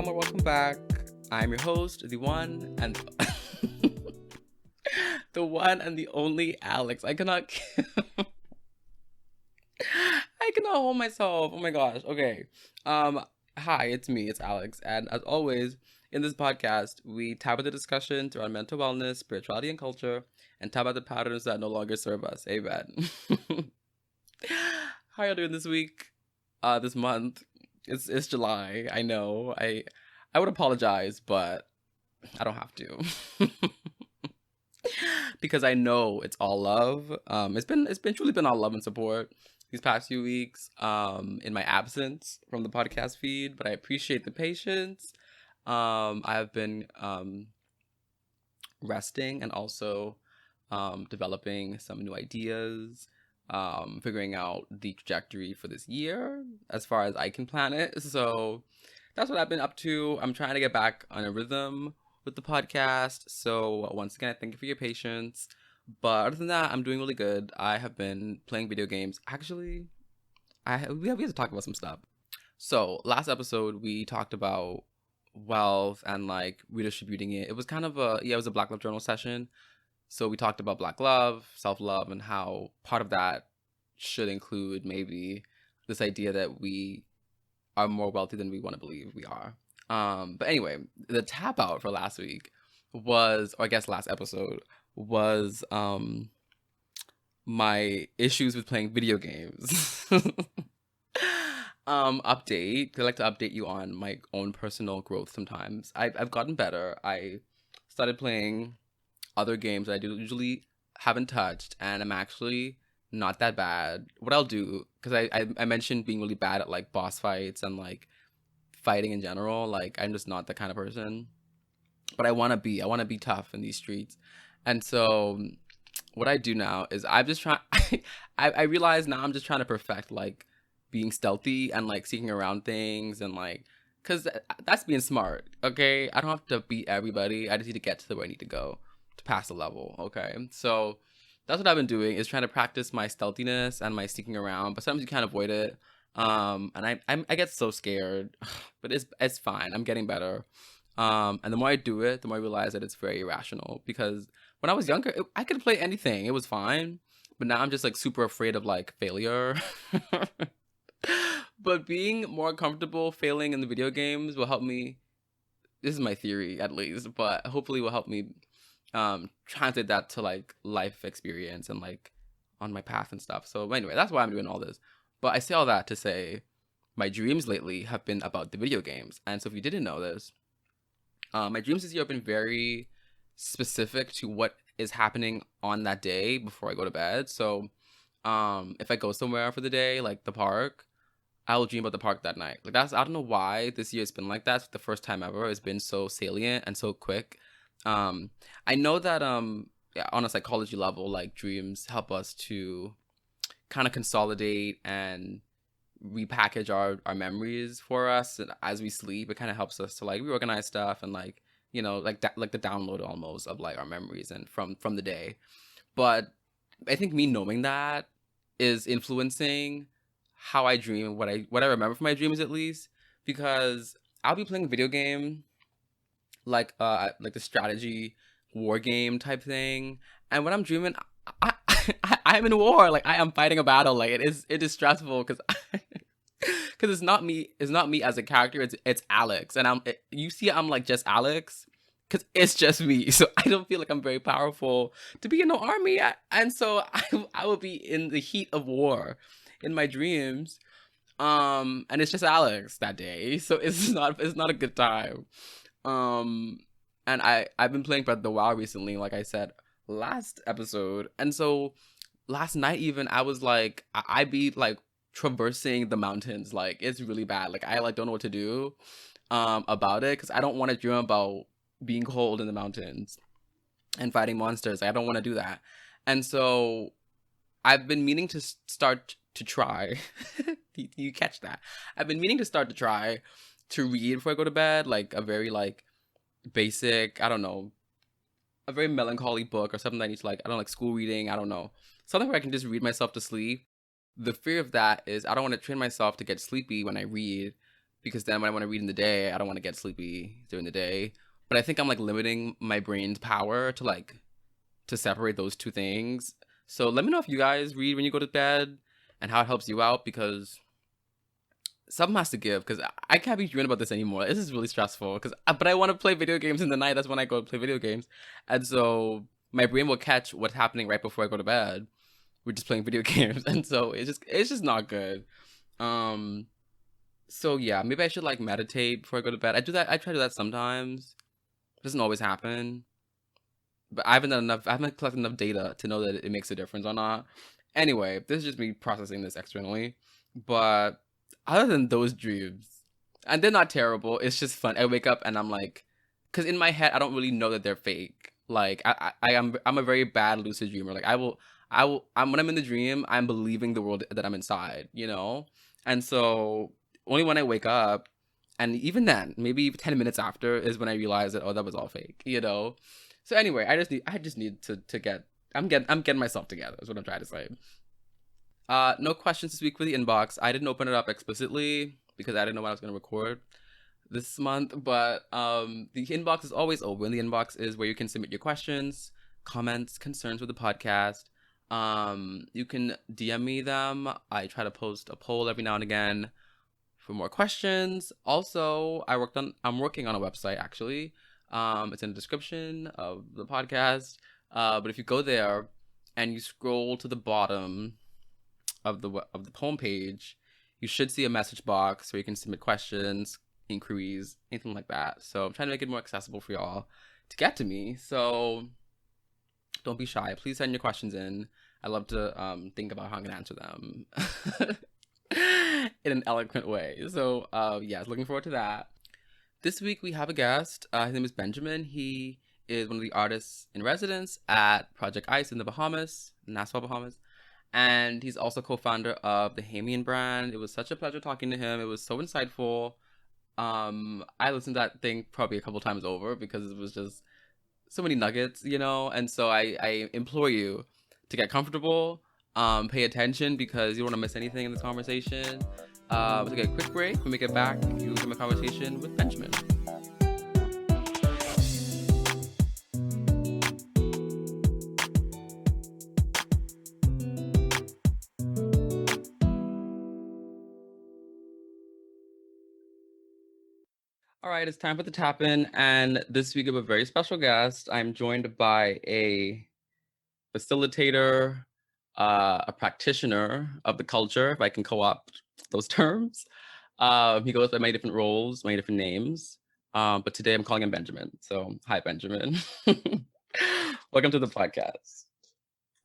or welcome back. I'm your host, the one and the one and the only Alex. I cannot hold myself. Oh my gosh. Okay. Hi, it's me, it's Alex, and as always, in this podcast, we tap into discussions around mental wellness, spirituality, and culture, and tap out the patterns that no longer serve us. Amen. How y'all doing this week? This month? It's July. I know. I would apologize, but I don't have to. Because I know it's all love. It's truly been all love and support these past few weeks, in my absence from the podcast feed, but I appreciate the patience. I have been resting and also developing some new ideas, figuring out the trajectory for this year as far as I can plan it. So that's what I've been up to. I'm trying to get back on a rhythm with the podcast. So once again, thank you for your patience. But other than that, I'm doing really good. I have been playing video games. Actually, we have to talk about some stuff. So last episode, we talked about wealth and like redistributing it. It was kind of it was a Black Love Journal session. So we talked about Black love, self-love, and how part of that should include maybe this idea that we are more wealthy than we want to believe we are. But anyway, the tap out for last week was, or I guess last episode, was my issues with playing video games. Update. I like to update you on my own personal growth sometimes. I've gotten better. I started playing other games that I usually haven't touched, and I'm actually not that bad. What I'll do, because I mentioned being really bad at like boss fights and like fighting in general. Like I'm just not that kind of person. But I want to be tough in these streets. And so what I do now is I'm just trying, I realize now I'm just trying to perfect like being stealthy and like sneaking around things and like, because that's being smart, okay? I don't have to beat everybody. I just need to get to where I need to go to pass the level, okay? So that's what I've been doing, is trying to practice my stealthiness and my sneaking around, but sometimes you can't avoid it. And I get so scared, but it's fine. I'm getting better. And the more I do it, the more I realize that it's very irrational, because when I was younger, I could play anything. It was fine. But now I'm just like super afraid of like failure. But being more comfortable failing in the video games will help me. This is my theory, at least, but hopefully will help me translate that to like life experience and like on my path and stuff. So anyway, that's why I'm doing all this. But I say all that to say my dreams lately have been about the video games. And so if you didn't know this, my dreams this year have been very specific to what is happening on that day before I go to bed. So if I go somewhere for the day, like the park, I will dream about the park that night. Like I don't know why this year it's been like that. It's the first time ever. It's been so salient and so quick. I know that on a psychology level, like dreams help us to kind of consolidate and repackage our memories for us, and as we sleep it kind of helps us to like reorganize stuff and like, you know, like that, like the download almost of like our memories and from the day. But I think me knowing that is influencing how I dream, what I remember from my dreams, at least, because I'll be playing a video game like the strategy war game type thing, and when I'm dreaming, I'm in war. Like I am fighting a battle. Like it is stressful because because it's not me as a character. It's Alex, and you see I'm like just Alex because it's just me. So I don't feel like I'm very powerful to be in no army, and so I will be in the heat of war in my dreams, and it's just Alex that day. So it's not a good time. And I've been playing Breath of the Wild recently, like I said last episode, and so last night even I was like I be like traversing the mountains. Like it's really bad. Like I like don't know what to do about it, because I don't want to dream about being cold in the mountains and fighting monsters. I don't want to do that. And so I've been meaning to start to try. You catch that? I've been meaning to start to try to read before I go to bed, like a very like basic, I don't know, a very melancholy book or something that I need to like, I don't like school reading, I don't know. Something where I can just read myself to sleep. The fear of that is I don't want to train myself to get sleepy when I read, because then when I want to read in the day, I don't want to get sleepy during the day. But I think I'm like limiting my brain's power to like to separate those two things. So let me know if you guys read when you go to bed and how it helps you out, because something has to give, because I can't be dreaming about this anymore. This is really stressful, because but I want to play video games in the night. That's when I go play video games, and so my brain will catch what's happening right before I go to bed. We're just playing video games, and so it's just not good. Um, so yeah, maybe I should like meditate before I go to bed. I do that. I try to do that sometimes. It doesn't always happen, but I haven't done enough. I haven't collected enough data to know that it makes a difference or not. Anyway, this is just me processing this externally. But other than those dreams, and they're not terrible. It's just fun. I wake up and I'm like, because in my head I don't really know that they're fake. Like I'm a very bad lucid dreamer. Like I'm when I'm in the dream, I'm believing the world that I'm inside. And so only when I wake up, and even then, maybe 10 minutes after is when I realize that, oh, that was all fake. So anyway, I just need to get I'm getting myself together. Is what I'm trying to say. No questions this week for the inbox. I didn't open it up explicitly because I didn't know what I was going to record this month, but the inbox is always open. The inbox is where you can submit your questions, comments, concerns with the podcast. You can DM me them. I try to post a poll every now and again for more questions. Also, I'm working on a website actually. It's in the description of the podcast. But if you go there and you scroll to the bottom of the poem page, you should see a message box where you can submit questions, inquiries, anything like that. So I'm trying to make it more accessible for y'all to get to me. So don't be shy. Please send your questions in. I love to think about how I'm gonna answer them in an eloquent way. So yeah, looking forward to that. This week we have a guest. His name is Benjamin. He is one of the artists in residence at Project Ice in the Bahamas, Nassau, Bahamas. And he's also co-founder of the HAMINAN brand. It was such a pleasure talking to him. It was so insightful. I listened to that thing probably a couple times over because it was just so many nuggets, And so I implore you to get comfortable, pay attention, because you don't want to miss anything in this conversation. We'll take a quick break. When we get back, you'll hear my conversation with Benjamin. All right, it's time for the tap in, and this week we have a very special guest. I'm joined by a facilitator, a practitioner of the culture, if I can co-opt those terms. He goes by many different roles, many different names, but today I'm calling him Benjamin. So hi, Benjamin. Welcome to the podcast.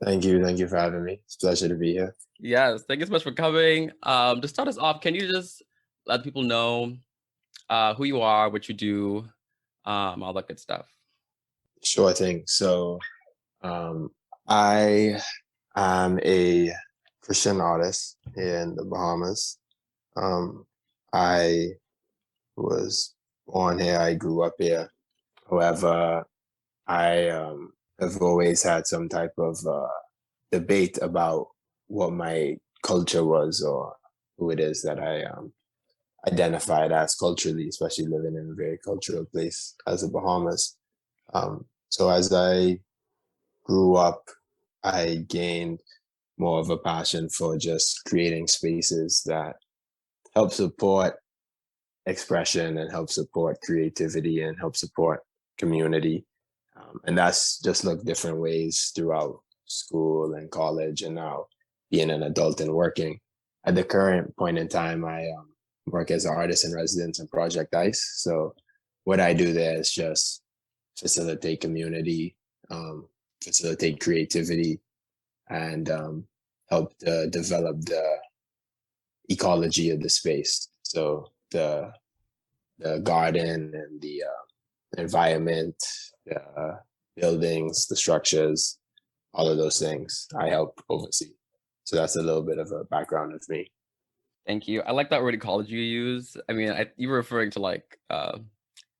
Thank you for having me. It's a pleasure to be here. Yes, thank you so much for coming. To start us off, can you just let people know who you are, what you do, all that good stuff? Sure thing. So I am a Christian artist in the Bahamas. I was born here. I grew up here. However, I have always had some type of debate about what my culture was or who it is that I identified as culturally, especially living in a very cultural place as the Bahamas. So as I grew up, I gained more of a passion for just creating spaces that help support expression and help support creativity and help support community. And that's just looked different ways throughout school and college and now being an adult and working. At the current point in time, I work as an artist in residence in Project Ice. So what I do there is just facilitate community, facilitate creativity, and help develop the ecology of the space. So the garden and the environment, the buildings, the structures, all of those things I help oversee. So that's a little bit of a background of me. Thank you. I like that word ecology you use. I mean, you were referring to like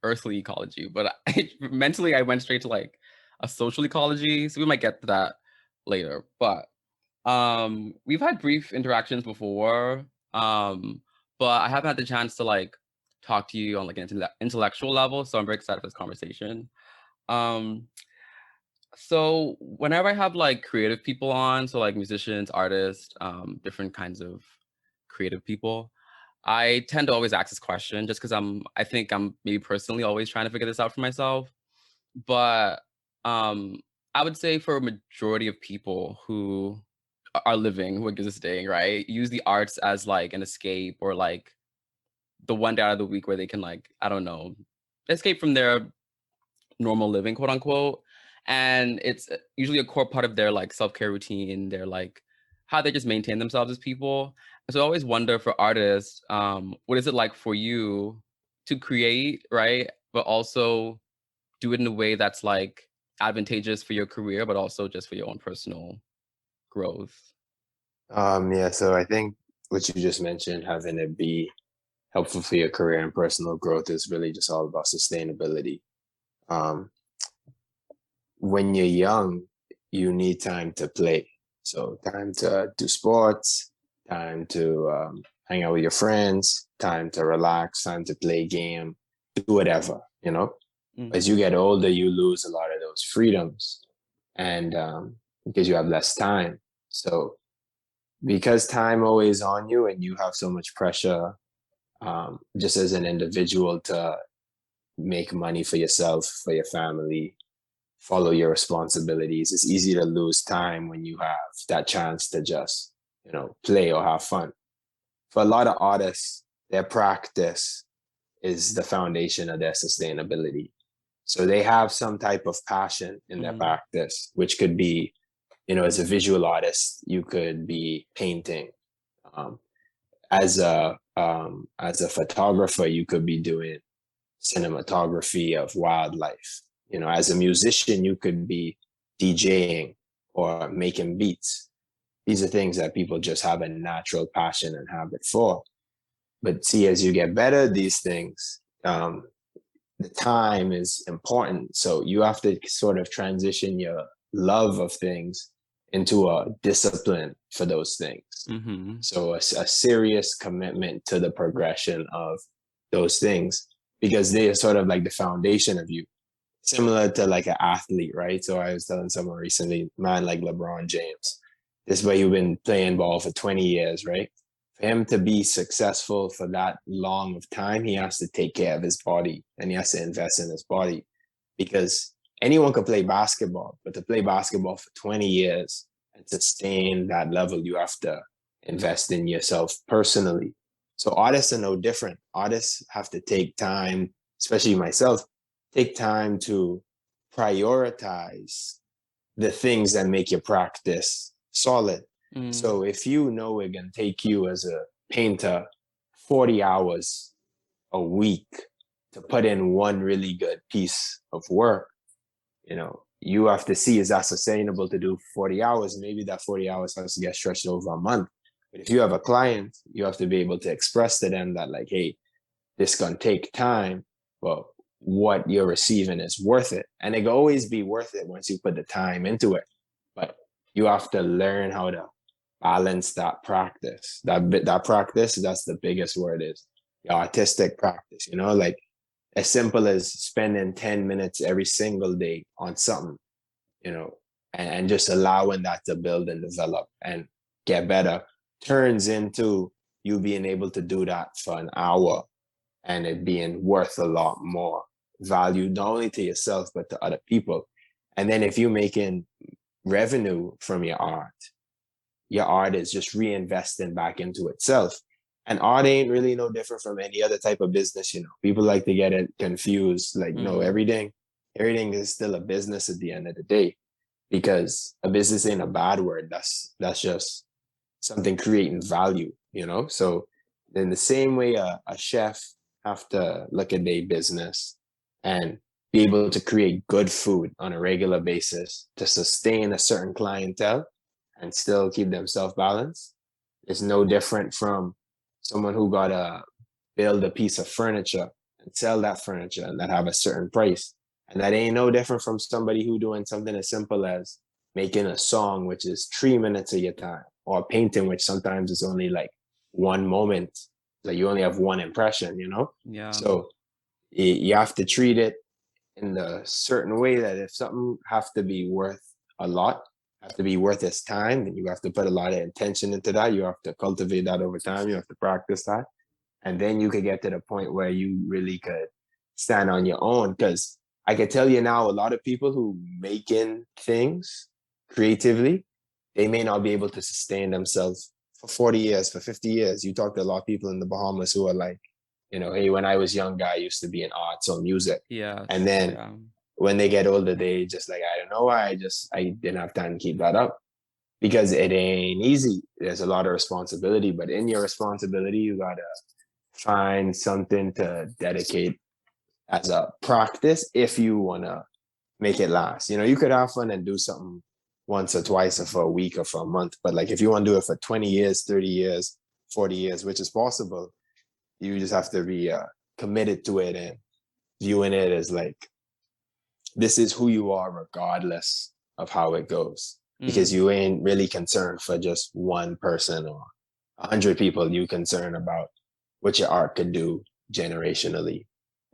earthly ecology, but mentally I went straight to like a social ecology. So we might get to that later. But we've had brief interactions before, but I haven't had the chance to like talk to you on like an intellectual level. So I'm very excited for this conversation. Um, so whenever I have like creative people on, so like musicians, artists, different kinds of creative people, I tend to always ask this question just because I think I'm maybe personally always trying to figure this out for myself. But um, I would say for a majority of people who are living, who exist today, right, use the arts as like an escape or like the one day out of the week where they can like, I don't know, escape from their normal living, quote unquote. And it's usually a core part of their like self-care routine, their like how they just maintain themselves as people. And so I always wonder for artists, what is it like for you to create, right? But also do it in a way that's like advantageous for your career, but also just for your own personal growth. Yeah, so I think what you just mentioned, having it be helpful for your career and personal growth, is really just all about sustainability. Um, when you're young, you need time to play. So time to do sports, time to hang out with your friends, time to relax, time to play game, do whatever, you know. As you Mm-hmm. get older, you lose a lot of those freedoms, and because you have less time. So because time always on you, and you have so much pressure, just as an individual, to make money for yourself, for your family, follow your responsibilities. It's easy to lose time when you have that chance to just, play or have fun. For a lot of artists, their practice is the foundation of their sustainability. So they have some type of passion in their Mm-hmm. practice, which could be, as a visual artist, you could be painting. Um, as a photographer, you could be doing cinematography of wildlife. As a musician, you could be DJing or making beats. These are things that people just have a natural passion and habit for. But see, as you get better at these things, the time is important. So you have to sort of transition your love of things into a discipline for those things. Mm-hmm. So a serious commitment to the progression of those things, because they are sort of like the foundation of you, similar to like an athlete, right? So I was telling someone recently, man, like LeBron James, this way you've been playing ball for 20 years, right? For him to be successful for that long of time, he has to take care of his body, and he has to invest in his body, because anyone could play basketball, but to play basketball for 20 years and sustain that level, you have to invest in yourself personally. So artists are no different. Artists have to take time, especially myself, take time to prioritize the things that make your practice solid. Mm-hmm. So if you know it can take you as a painter 40 hours a week to put in one really good piece of work, you have to see, is that sustainable to do 40 hours? Maybe that 40 hours has to get stretched over a month. But if you have a client, you have to be able to express to them that, like, hey, this gonna take time, but what you're receiving is worth it. And it can always be worth it once you put the time into it. But you have to learn how to balance that practice. That practice, that's the biggest word, is the artistic practice, like as simple as spending 10 minutes every single day on something, you know, and just allowing that to build and develop and get better, turns into you being able to do that for an hour, and it being worth a lot more value, not only to yourself, but to other people. And then if you're making revenue from your art is just reinvesting back into itself. And art ain't really no different from any other type of business. People like to get it confused. Like, no, Mm-hmm. everything is still a business at the end of the day, because a business ain't a bad word. That's just something creating value. So in the same way, a chef have to look at their business and be able to create good food on a regular basis to sustain a certain clientele and still keep themselves balanced. It's no different from someone who got to build a piece of furniture and sell that furniture and that have a certain price. And that ain't no different from somebody who doing something as simple as making a song, which is 3 minutes of your time, or painting, which sometimes is only like one moment So you only have one impression, Yeah. So you have to treat it in a certain way that if something have to be worth a lot, have to be worth its time, then you have to put a lot of intention into that. You have to cultivate that over time. You have to practice that. And then you could get to the point where you really could stand on your own. Because I can tell you now, a lot of people who making things creatively, they may not be able to sustain themselves for 40 years, for 50 years. You talk to a lot of people in the Bahamas who are like, hey, when I was younger, I used to be in arts or music. And Yes. then Yeah. when they get older, they just like, I don't know why, I didn't have time to keep that up. Because it ain't easy. There's a lot of responsibility, but in your responsibility, you gotta find something to dedicate as a practice if you wanna make it last. You could have fun and do something once or twice or for a week or for a month, but like if you want to do it for 20 years, 30 years, 40 years, which is possible, you just have to be committed to it and viewing it as like this is who you are regardless of how it goes, because Mm. you ain't really concerned for just one person or 100 people. You concerned about what your art could do generationally,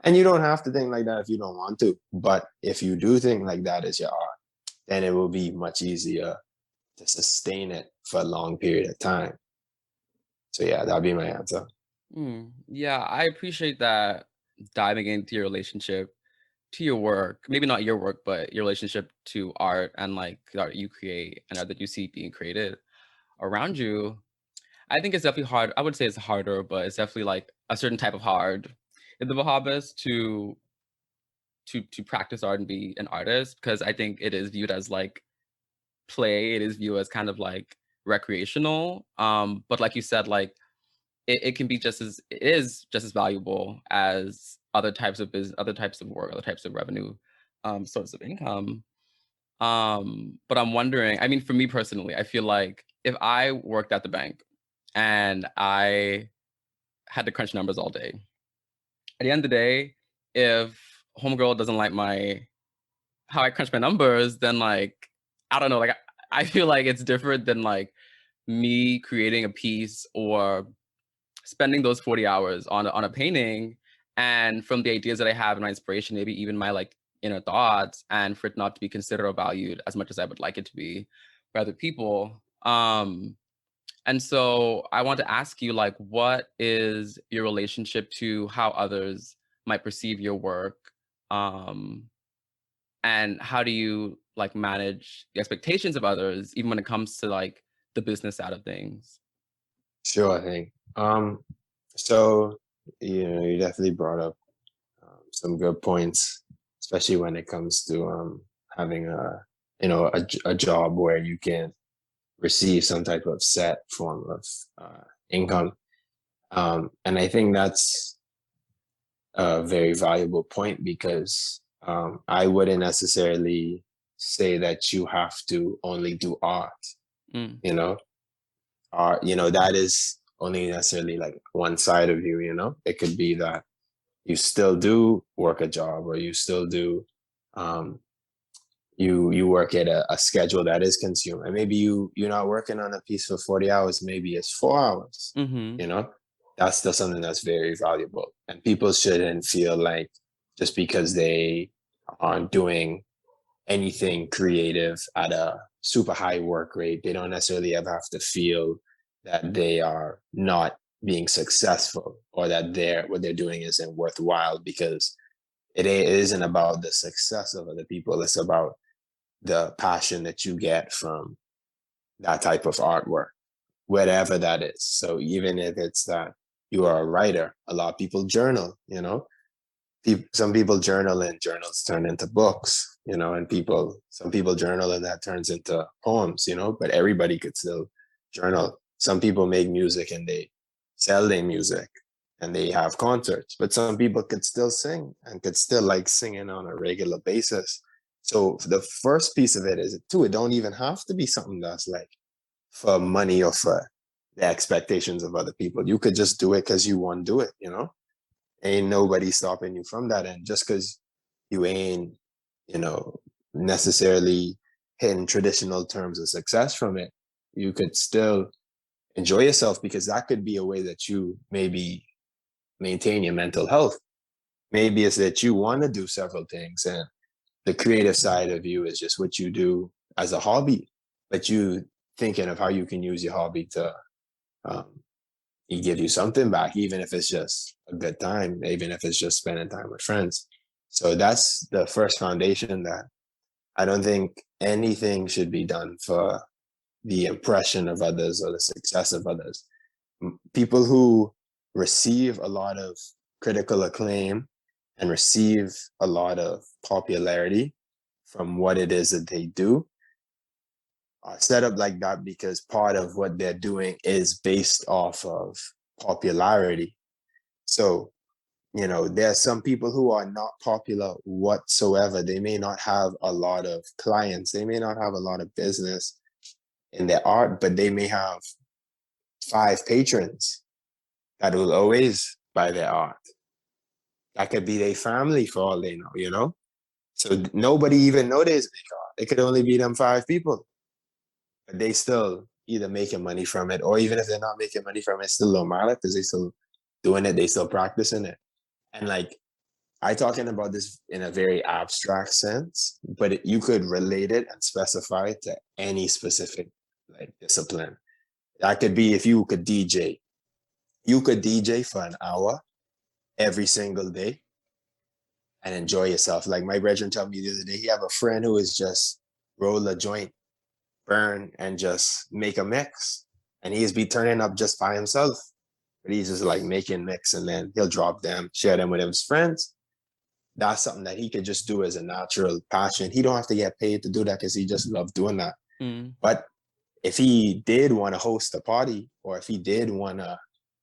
and you don't have to think like that if you don't want to, but if you do think like that is your art, then it will be much easier to sustain it for a long period of time. So yeah, that'll be my answer. Mm. Yeah, I appreciate that diving into your relationship to your work. Maybe not your work, but your relationship to art and like the art you create and art that you see being created around you. I think it's definitely hard. I would say it's harder, but it's definitely like a certain type of hard in the Bahamas to practice art and be an artist because I think it is viewed as like play. It is viewed as kind of like recreational. But like you said, like it can be it is just as valuable as other types of business, other types of work, other types of revenue, sources of income. But I'm wondering, I mean, for me personally, I feel like if I worked at the bank and I had to crunch numbers all day, at the end of the day, if homegirl doesn't like my how I crunch my numbers, then like I don't know, like I feel like it's different than like me creating a piece or spending those 40 hours on a painting, and from the ideas that I have and my inspiration, maybe even my like inner thoughts, and for it not to be considered or valued as much as I would like it to be by other people. And so I want to ask you, like, what is your relationship to how others might perceive your work? Um, and how do you like manage the expectations of others, even when it comes to like the business side of things? Sure thing. So you definitely brought up some good points, especially when it comes to having a job where you can receive some type of set form of income. And I think that's a very valuable point because I wouldn't necessarily say that you have to only do art. Mm, You know, art. That is only necessarily like one side of you. It could be that you still do work a job, or you still do um, you work at a schedule that is consumed, and maybe you're not working on a piece for 40 hours, maybe it's 4 hours. mm-hmm. you know that's still something that's very valuable, and people shouldn't feel like just because they aren't doing anything creative at a super high work rate, they don't necessarily ever have to feel that they are not being successful, or that what they're doing isn't worthwhile, because it isn't about the success of other people. It's about the passion that you get from that type of artwork, whatever that is. So even if it's that you are a writer, a lot of people journal. Some people journal and journals turn into books, and some people journal and that turns into poems, but everybody could still journal. Some people make music and they sell their music and they have concerts, but some people could still sing and could still like singing on a regular basis. So the first piece of it is too, it don't even have to be something that's like for money or for the expectations of other people. You could just do it because you want to do it. Ain't nobody stopping you from that. And just because you ain't, you know, necessarily hitting traditional terms of success from it, you could still enjoy yourself, because that could be a way that you maybe maintain your mental health. Maybe it's that you want to do several things, and the creative side of you is just what you do as a hobby, but you thinking of how you can use your hobby to um, give you something back, even if it's just a good time, even if it's just spending time with friends. So that's the first foundation, that I don't think anything should be done for the impression of others or the success of others. People who receive a lot of critical acclaim and receive a lot of popularity from what it is that they do are set up like that because part of what they're doing is based off of popularity. So, there are some people who are not popular whatsoever. They may not have a lot of clients, they may not have a lot of business in their art, but they may have 5 patrons that will always buy their art. That could be their family for all they know. So nobody even know there's big art. It could only be them 5 people, but they still either making money from it, or even if they're not making money from it, it still don't matter because they still doing it, they still practicing it. And like, I talking about this in a very abstract sense, but you could relate it and specify it to any specific like discipline. That could be if you could DJ. You could DJ for an hour every single day and enjoy yourself. Like my brethren told me the other day, he have a friend who is just roll a joint, burn, and just make a mix. And he's be turning up just by himself. But he's just like making mix, and then he'll drop them, share them with his friends. That's something that he could just do as a natural passion. He don't have to get paid to do that because he just loves doing that. Mm. But if he did want to host a party, or if he did want to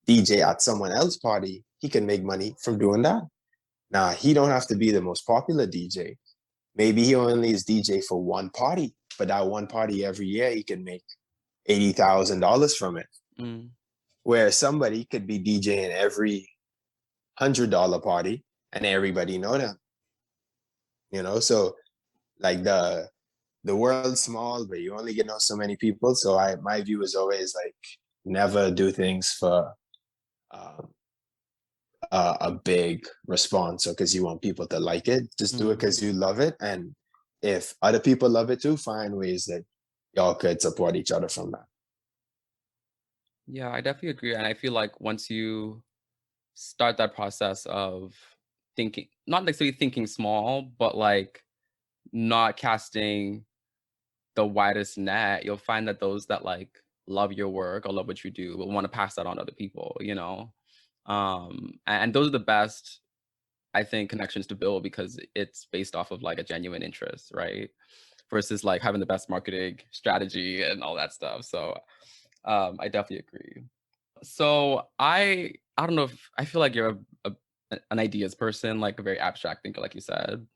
DJ at someone else's party, he can make money from doing that. Now, he don't have to be the most popular DJ. Maybe he only is DJ for one party, but that one party every year, he can make $80,000 from it. Mm. Where somebody could be DJing every $100 party and everybody know them. So like the world's small, but you only get to know so many people. So my view is always like, never do things for um, a big response or because you want people to like it. Just do it because you love it. And if other people love it too, find ways that y'all could support each other from that. Yeah, I definitely agree. And I feel like once you start that process of thinking, not necessarily thinking small, but like not casting the widest net, you'll find that those that like love your work or love what you do will want to pass that on to other people. And those are the best, I think, connections to build because it's based off of like a genuine interest, right? Versus like having the best marketing strategy and all that stuff. So I definitely agree. So I don't know if I feel like you're an ideas person, like a very abstract thinker, like you said.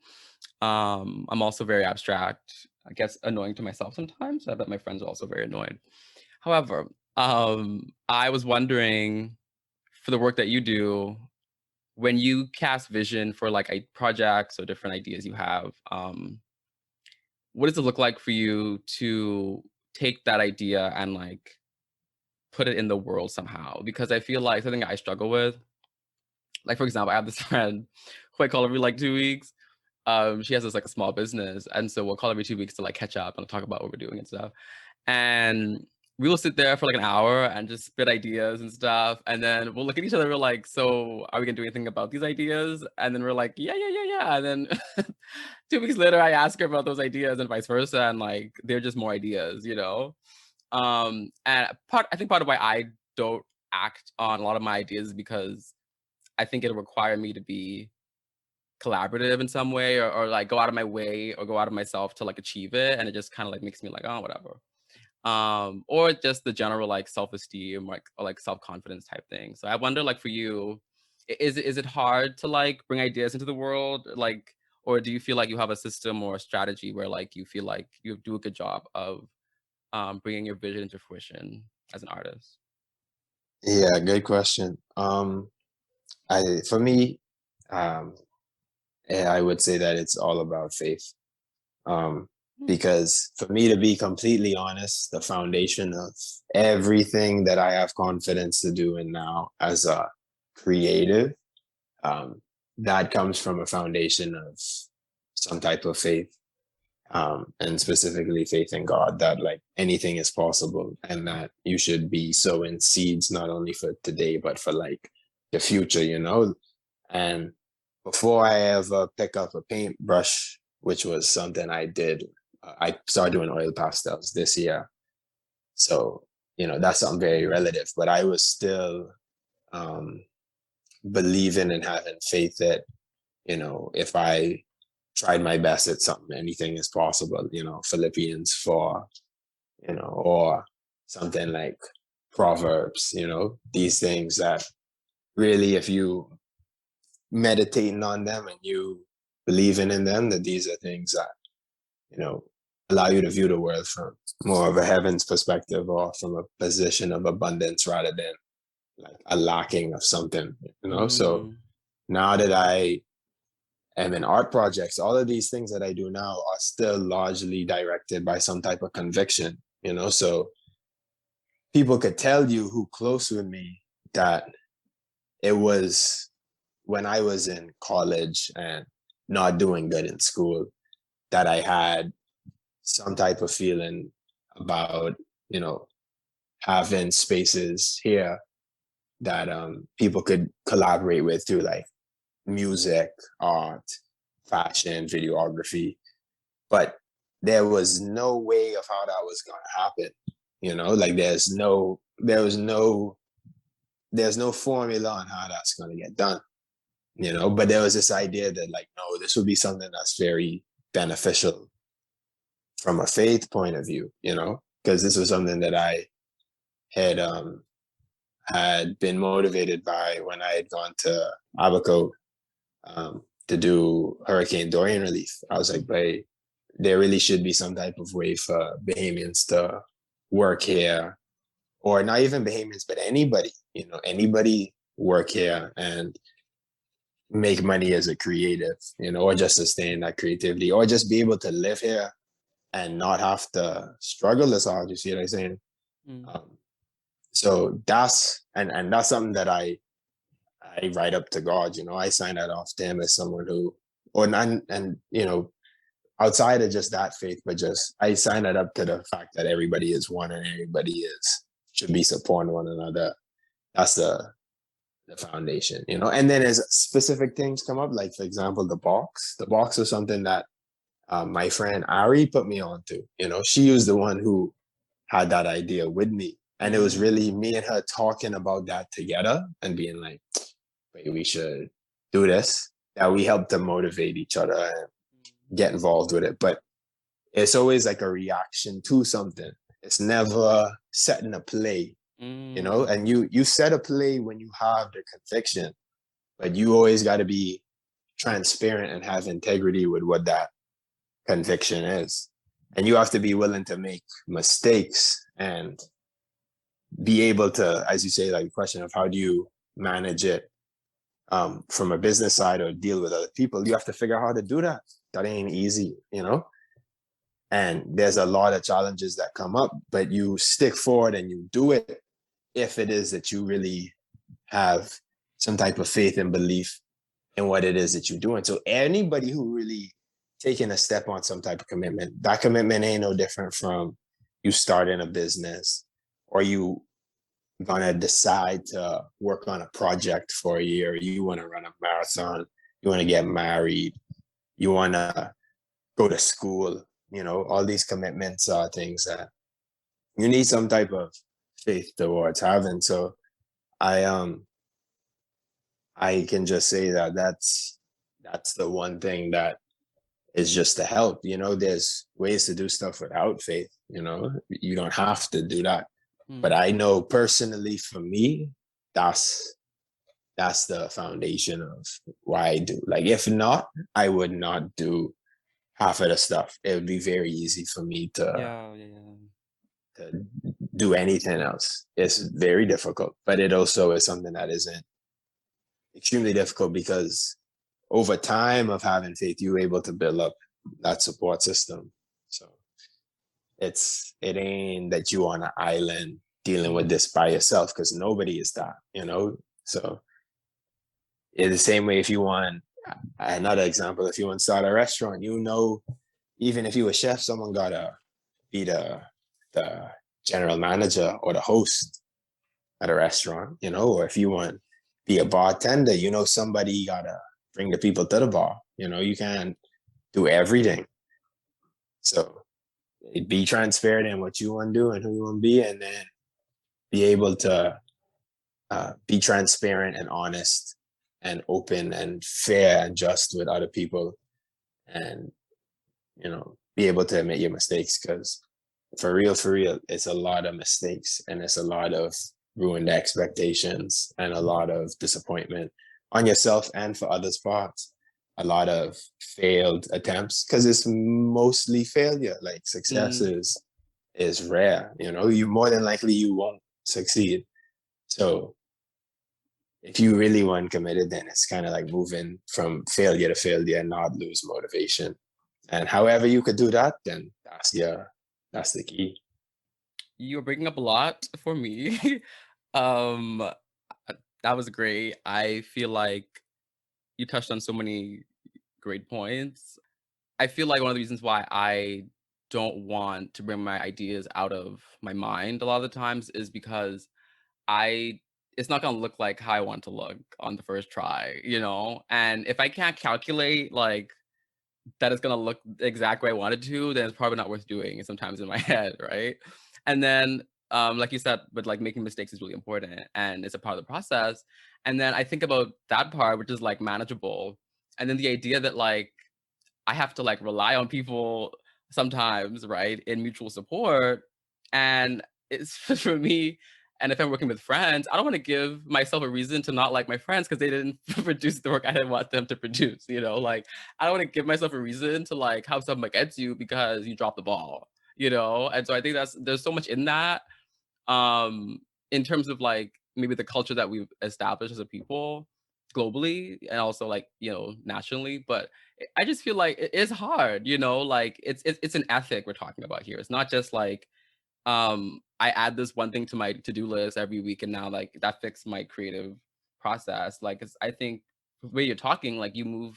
I'm also very abstract, I guess annoying to myself sometimes. I bet my friends are also very annoyed. However, I was wondering for the work that you do, when you cast vision for like projects or different ideas you have, what does it look like for you to take that idea and like put it in the world somehow? Because I feel like something I struggle with, like for example, I have this friend who I call every like 2 weeks. She has this like a small business, and so we'll call every 2 weeks to like catch up and talk about what we're doing and stuff. And we will sit there for like an hour and just spit ideas and stuff, and then we'll look at each other. We're like, "So, are we gonna do anything about these ideas?" And then we're like, "Yeah, yeah, yeah, yeah." And then 2 weeks later, I ask her about those ideas, and vice versa, and like they're just more ideas. And I think part of why I don't act on a lot of my ideas is because I think it'll require me to be collaborative in some way or like go out of my way or go out of myself to like achieve it. And it just kind of like makes me like, oh, whatever. Or just the general like self-esteem or like self-confidence type thing. So I wonder like for you, is it hard to like bring ideas into the world? Like, or do you feel like you have a system or a strategy where like you feel like you do a good job of bringing your vision into fruition as an artist? Yeah, good question. For me, um, I would say that it's all about faith. Um, Because for me, to be completely honest, the foundation of everything that I have confidence to do and now as a creative, um, that comes from a foundation of some type of faith, and specifically faith in God, that like anything is possible and that you should be sowing seeds not only for today but for like the future, you know. And before I ever pick up a paintbrush, which was something I did, I started doing oil pastels this year. So, you know, that's something very relative, but I was still um, believing and having faith that, you know, if I tried my best at something, anything is possible, you know, Philippians 4, you know, or something like Proverbs, you know, these things that really, if you meditating on them and you believing in them, that these are things that, you know, allow you to view the world from more of a heaven's perspective or from a position of abundance rather than like a lacking of something, you know. So Mm. now that I am in art projects, all of these things that I do now are still largely directed by some type of conviction, you know. So people could tell you who close with me that it was when I was in college and not doing good in school that I had some type of feeling about, you know, having spaces here that people could collaborate with through like music, art, fashion, videography. But there was no way of how that was going to happen. You know, like there's no formula on how that's going to get done. You know, but there was this idea that like, no, this would be something that's very beneficial from a faith point of view, you know, because this was something that I had had been motivated by when I had gone to Abaco to do Hurricane Dorian relief. I was like, hey, there really should be some type of way for Bahamians to work here, or not even Bahamians, but anybody, you know, anybody work here and make money as a creative, you know, or just sustain that creativity, or just be able to live here and not have to struggle as hard. You see what I'm saying? Mm. Um, so that's and that's something that I write up to God. You know, I sign that off to Him as someone who, or and you know, outside of just that faith, but just I sign it up to the fact that everybody is one and everybody is should be supporting one another. That's the foundation, you know. And then as specific things come up, like for example, the box was something that my friend Ari put me on to. You know, she was the one who had that idea with me. And it was really Mm. me and her talking about that together and being like, wait, we should do this. That we help to motivate each other and get involved with it. But it's always like a reaction to something. It's never setting a play, you know, Mm. and you set a play when you have the conviction, but you always got to be transparent and have integrity with what that conviction is. And you have to be willing to make mistakes and be able to, as you say, like the question of how do you manage it from a business side or deal with other people, you have to figure out how to do that. That ain't easy, you know? And there's a lot of challenges that come up, but you stick forward and you do it if it is that you really have some type of faith and belief in what it is that you're doing. So anybody who really taking a step on some type of commitment, that commitment ain't no different from you starting a business or you gonna decide to work on a project for a year, you want to run a marathon, you want to get married, you want to go to school, you know, all these commitments are things that you need some type of faith towards having. So I I can just say that that's the one thing that is just to help. You know, there's ways to do stuff without faith, you know, you don't have to do that. But Mm. I know personally for me, that's that's the foundation of why I do. Like if not, I would not do half of the stuff. It would be very easy for me Yeah, yeah, yeah. to do anything else. It's very difficult, but it also is something that isn't extremely difficult because over time of having faith, you're able to build up that support system. So it ain't that you on an island dealing with Mm, this by yourself, because nobody is that, you know. So in the same way, if you want another example, if you want to start a restaurant, you know, even if you a chef, someone gotta be the general manager or the host at a restaurant, you know. Or if you want be a bartender, you know, somebody gotta bring the people to the bar. You know, you can't do everything. So be transparent in what you want to do and who you want to be, and then be able to be transparent and honest and open and fair and just with other people, and you know, be able to admit your mistakes, because for real, it's a lot of mistakes and it's a lot of ruined expectations and a lot of disappointment on yourself and for others' parts. A lot of failed attempts, because it's mostly failure. Like success mm. is rare. You know, you more than likely you won't succeed. So if you really want committed, then it's kind of like moving from failure to failure and not lose motivation. And however you could do that, then that's the key. You're bringing up a lot for me. um, that was great. I feel like you touched on so many great points. I feel like one of the reasons why I don't want to bring my ideas out of my mind a lot of the times is because I it's not gonna look like how I want to look on the first try, you know? And if I can't calculate, like, that it's gonna look the exact way I want it to, then it's probably not worth doing sometimes in my head, right? And then, like you said, but like making mistakes is really important and it's a part of the process. And then I think about that part, which is like manageable. And then the idea that like I have to like rely on people sometimes, right, in mutual support. And it's for me, and if I'm working with friends, I don't want to give myself a reason to not like my friends because they didn't produce the work I didn't want them to produce, you know? Like, I don't want to give myself a reason to like have something against you because you dropped the ball, you know? And so I think there's so much in that, um, in terms of like maybe the culture that we've established as a people globally and also like, you know, nationally. But I just feel like it is hard, you know, like it's an ethic we're talking about here. It's not just like I add this one thing to my to-do list every week and now like that fixed my creative process. Like I think the way you're talking, like you move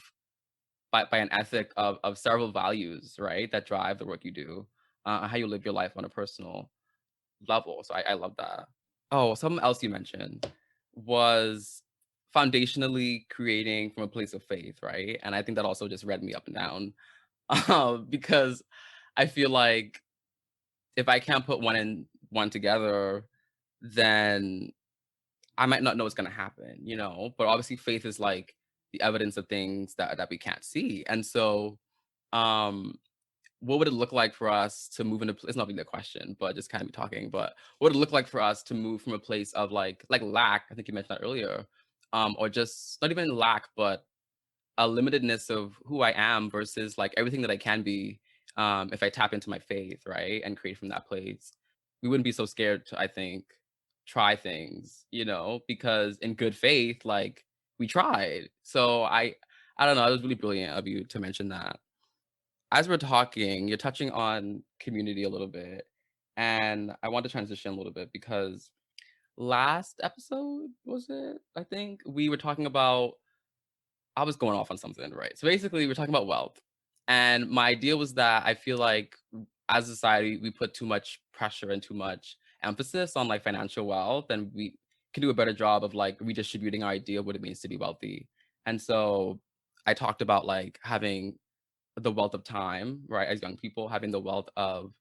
by an ethic of several values, right? That drive the work you do, how you live your life on a personal level. So I love that. Oh, something else you mentioned was foundationally creating from a place of faith, right? And I think that also just read me up and down, because I feel like if I can't put one and one together, then I might not know what's gonna happen, you know? But obviously faith is like the evidence of things that we can't see. And so, um, what would it look like for us to move into it's not really a question, but just kind of be talking, but what would it look like for us to move from a place of like lack, I think you mentioned that earlier, or just not even lack, but a limitedness of who I am versus like everything that I can be, if I tap into my faith, right? And create from that place. We wouldn't be so scared to, I think, try things, you know, because in good faith, like we tried. So I don't know, it was really brilliant of you to mention that. As we're talking, you're touching on community a little bit. And I want to transition a little bit because last episode, was it? I think we were talking about I was going off on something, right? So basically, we're talking about wealth. And my idea was that I feel like as a society, we put too much pressure and too much emphasis on like financial wealth, and we can do a better job of like redistributing our idea of what it means to be wealthy. And so I talked about like having the wealth of time, right? As young people, having the wealth of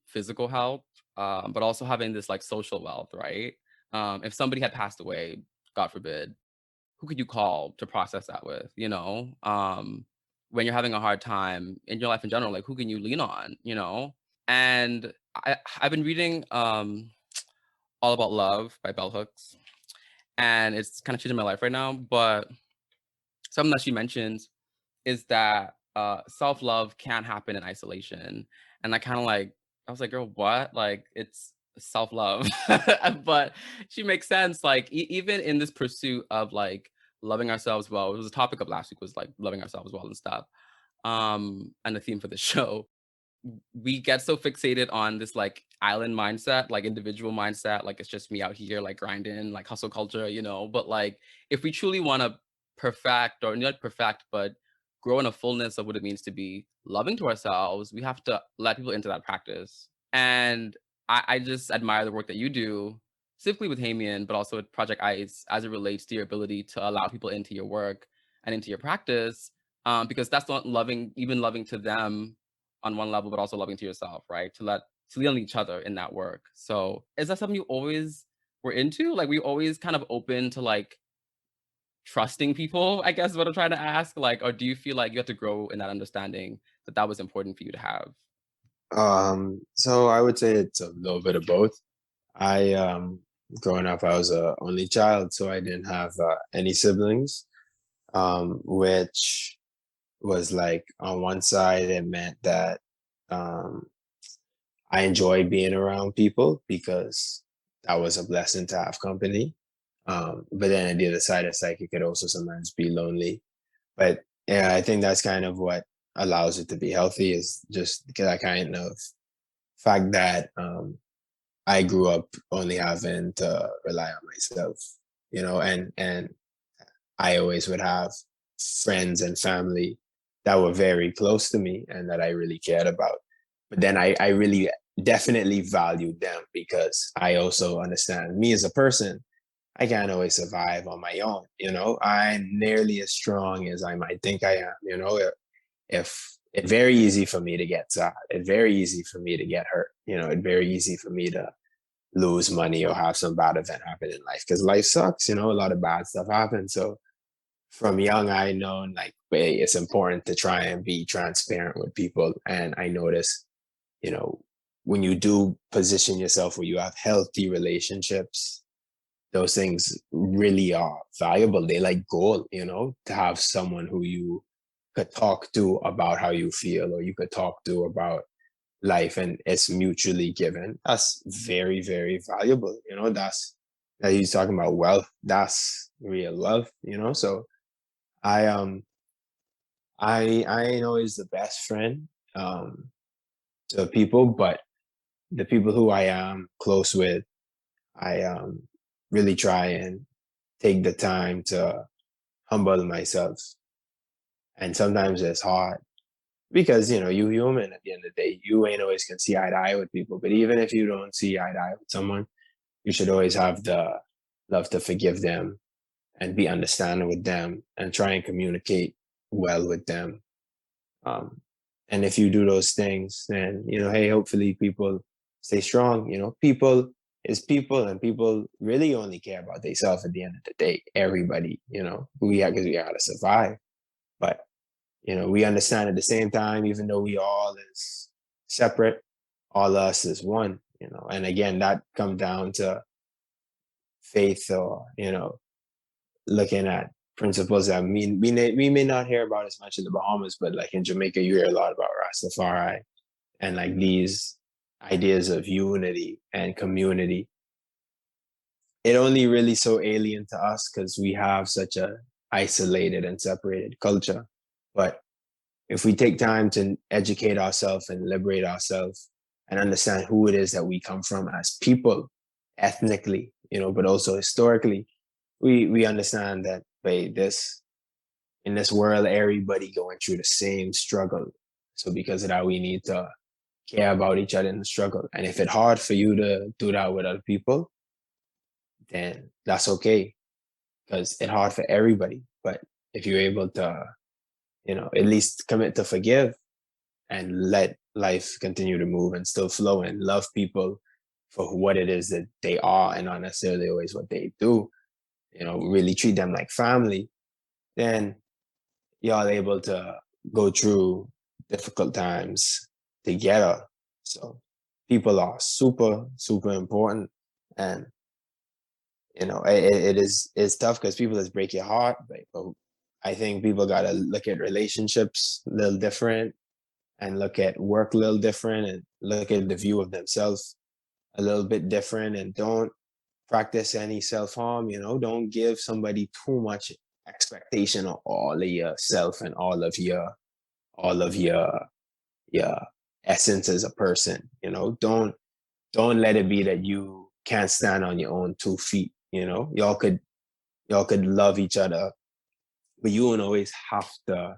physical health, but also having this like social wealth, right? If somebody had passed away, God forbid, who could you call to process that with, you know? When you're having a hard time in your life in general, like who can you lean on, you know? And I've been reading All About Love by Bell Hooks, and it's kind of changing my life right now. But something that she mentions is that self-love can't happen in isolation. And I kind of like, I was like, girl, what? Like, it's self-love. But she makes sense. Like, even in this pursuit of like loving ourselves well, it was a topic of last week was like loving ourselves well and stuff. And the theme for the show. we get so fixated on this like island mindset, like individual mindset, like it's just me out here like grinding, like hustle culture, you know. But like if we truly want to perfect or not perfect, but grow in a fullness of what it means to be loving to ourselves, we have to let people into that practice. And I just admire the work that you do, specifically with Hamian, but also with Project Ice as it relates to your ability to allow people into your work and into your practice. Because that's not loving, even loving to them on one level, but also loving to yourself, right? To lean on each other in that work. So is that something you always were into? Like, were you always kind of open to like trusting people, I guess is what I'm trying to ask. Like, or do you feel like you have to grow in that understanding that that was important for you to have? So I would say it's a little bit of both. I growing up, I was a only child, so I didn't have any siblings, which was like on one side it meant that um, I enjoy being around people because that was a blessing to have company. But then on the other side, it's like it could also sometimes be lonely. But yeah, I think that's kind of what allows it to be healthy is just that kind of fact that I grew up only having to rely on myself, and I always would have friends and family that were very close to me and that I really cared about. But then I really definitely valued them because I also understand me as a person. I can't always survive on my own. I'm nearly as strong as I might think I am. If it's very easy for me to get sad, it's very easy for me to get hurt. It's very easy for me to lose money or have some bad event happen in life because life sucks. A lot of bad stuff happens. So from young, I known like, hey, it's important to try and be transparent with people. And I notice, you know, when you do position yourself where you have healthy relationships, those things really are valuable. They like gold, to have someone who you could talk to about how you feel, or you could talk to about life, and it's mutually given. That's very, very valuable. That's that he's talking about wealth. That's real love. So I I ain't always the best friend to people, but the people who I am close with, I really try and take the time to humble myself. And sometimes it's hard because you human at the end of the day. You ain't always gonna see eye to eye with people. But even if you don't see eye to eye with someone, you should always have the love to forgive them and be understanding with them and try and communicate well with them. Um, and if you do those things, then hey, hopefully people stay strong. People is people, and people really only care about themselves at the end of the day. Everybody, because we gotta survive. But we understand at the same time, even though we all is separate, all us is one. And again, that comes down to faith, or looking at principles that we may not hear about as much in the Bahamas, but like in Jamaica, you hear a lot about Rastafari and like these ideas of unity and community. It only really so alien to us because we have such a isolated and separated culture. But if we take time to educate ourselves and liberate ourselves and understand who it is that we come from as people, ethnically, but also historically, we understand that this in this world, everybody going through the same struggle. So because of that, we need to care about each other in the struggle. And if it's hard for you to do that with other people, then that's okay because it's hard for everybody. But if you're able to, at least commit to forgive and let life continue to move and still flow and love people for what it is that they are and not necessarily always what they do, really treat them like family, then y'all able to go through difficult times together. So people are super, super important. And it's tough because people just break your heart. But I think people gotta look at relationships a little different and look at work a little different and look at the view of themselves a little bit different, and don't practice any self-harm. Don't give somebody too much expectation of all of yourself and all of your your essence as a person. Don't let it be that you can't stand on your own 2 feet. Y'all could love each other, but you won't always have to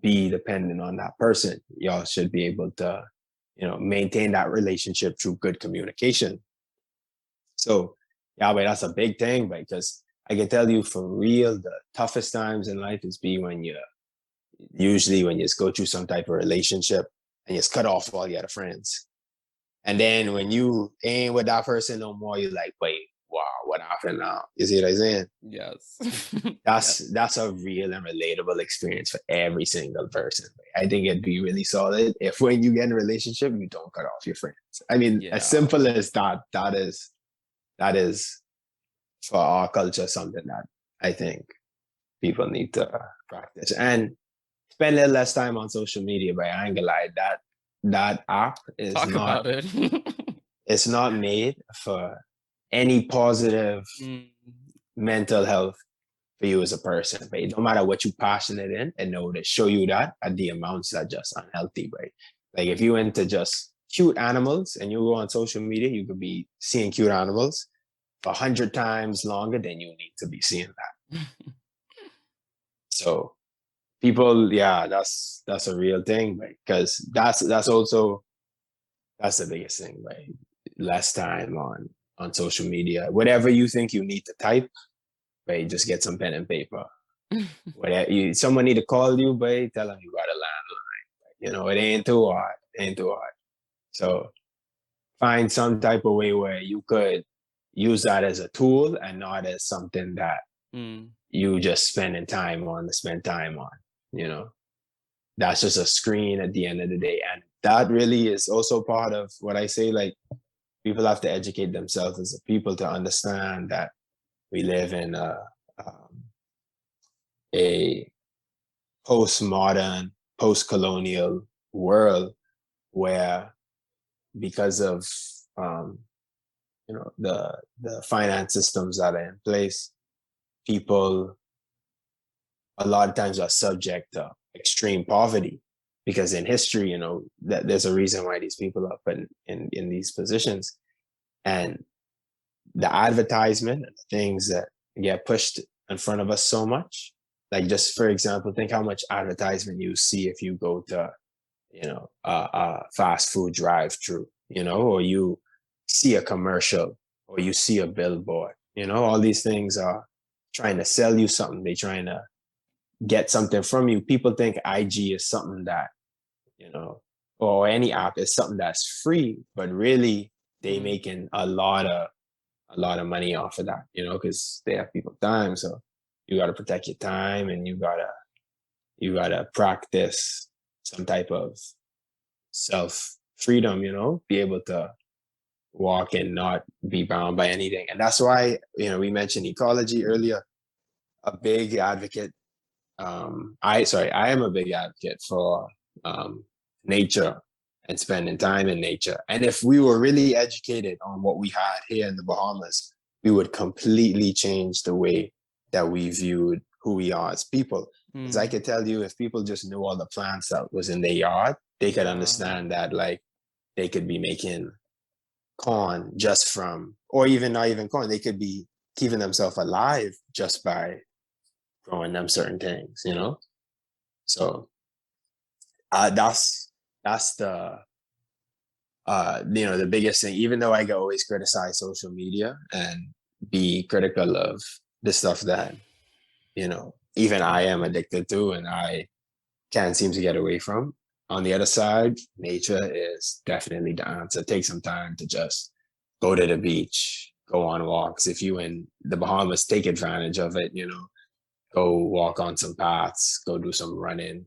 be dependent on that person. Y'all should be able to, maintain that relationship through good communication. So, yeah, but that's a big thing, because I can tell you for real, the toughest times in life is when you just go through some type of relationship and you just cut off all your other friends. And then when you ain't with that person no more, you're like, wait, wow, what happened now? You see what I'm saying? Yes. That's a real and relatable experience for every single person. I think it'd be really solid if when you get in a relationship, you don't cut off your friends. I mean, as simple as that, that is for our culture something that I think people need to practice. And spend a little less time on social media, but I ain't gonna lie, that app is Talk about it. It's not made for any positive mental health for you as a person, right? No matter what you're passionate in, and know to show you that at the amounts that just unhealthy, right? Like if you into just cute animals and you go on social media, you could be seeing cute animals for 100 times longer than you need to be seeing that. So people, yeah, that's a real thing, right? Because that's the biggest thing, right? Less time on social media. Whatever you think you need to type, right? Just get some pen and paper. Whatever someone need to call you, but tell them you got a landline. It ain't too hard. So find some type of way where you could use that as a tool and not as something that you just spend time on. That's just a screen at the end of the day. And that really is also part of what I say, like, people have to educate themselves as a people to understand that we live in a postmodern, post-colonial world where, because of the finance systems that are in place, people a lot of times are subject to extreme poverty, because in history, that there's a reason why these people are put in these positions. And the advertisement and the things that get pushed in front of us so much, like, just for example, think how much advertisement you see if you go to, a fast food drive-through, or you see a commercial or you see a billboard, all these things are trying to sell you something. They're trying to get something from you. People think IG is something that, or any app is something that's free, but really they making a lot of money off of that, because they have people time. So you got to protect your time, and you gotta practice some type of self freedom, be able to walk and not be bound by anything. And that's why, we mentioned ecology earlier. A big advocate. I am a big advocate for nature and spending time in nature. And if we were really educated on what we had here in the Bahamas, we would completely change the way that we viewed who we are as people. Because I could tell you, if people just knew all the plants that was in their yard, they could understand that, like, they could be making corn just from, or even not even corn, they could be keeping themselves alive just by growing them certain things, So that's the the biggest thing. Even though I can always criticize social media and be critical of the stuff that even I am addicted to and I can't seem to get away from. On the other side, nature is definitely the answer. Take some time to just go to the beach, go on walks. If you in the Bahamas, take advantage of it. Go walk on some paths, go do some running,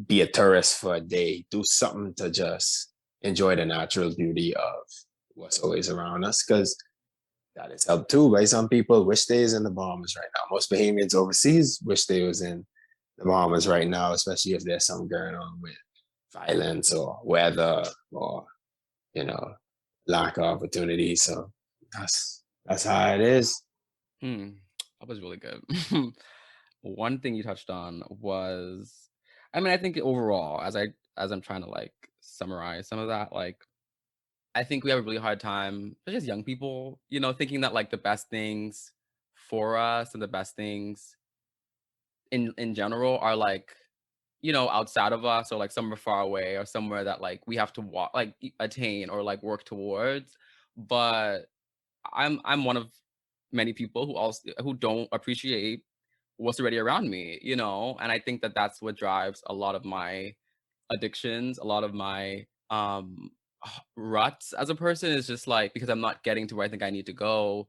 be a tourist for a day, do something to just enjoy the natural beauty of what's always around us, because that is helped too. By some people wish they was in the Bahamas right now. Most Bahamians overseas wish they was in the Bahamas right now, especially if there's something going on with violence or weather or lack of opportunity. So that's how it is. That was really good. One thing you touched on was I mean, I think overall, as I'm trying to like summarize some of that, like I think we have a really hard time, especially as young people, thinking that like the best things for us and the best things in general are like, outside of us or like somewhere far away or somewhere that like we have to walk like attain or like work towards. But I'm one of many people who don't appreciate what's already around me, and I think that that's what drives a lot of my addictions, a lot of my ruts as a person is just like because I'm not getting to where I think I need to go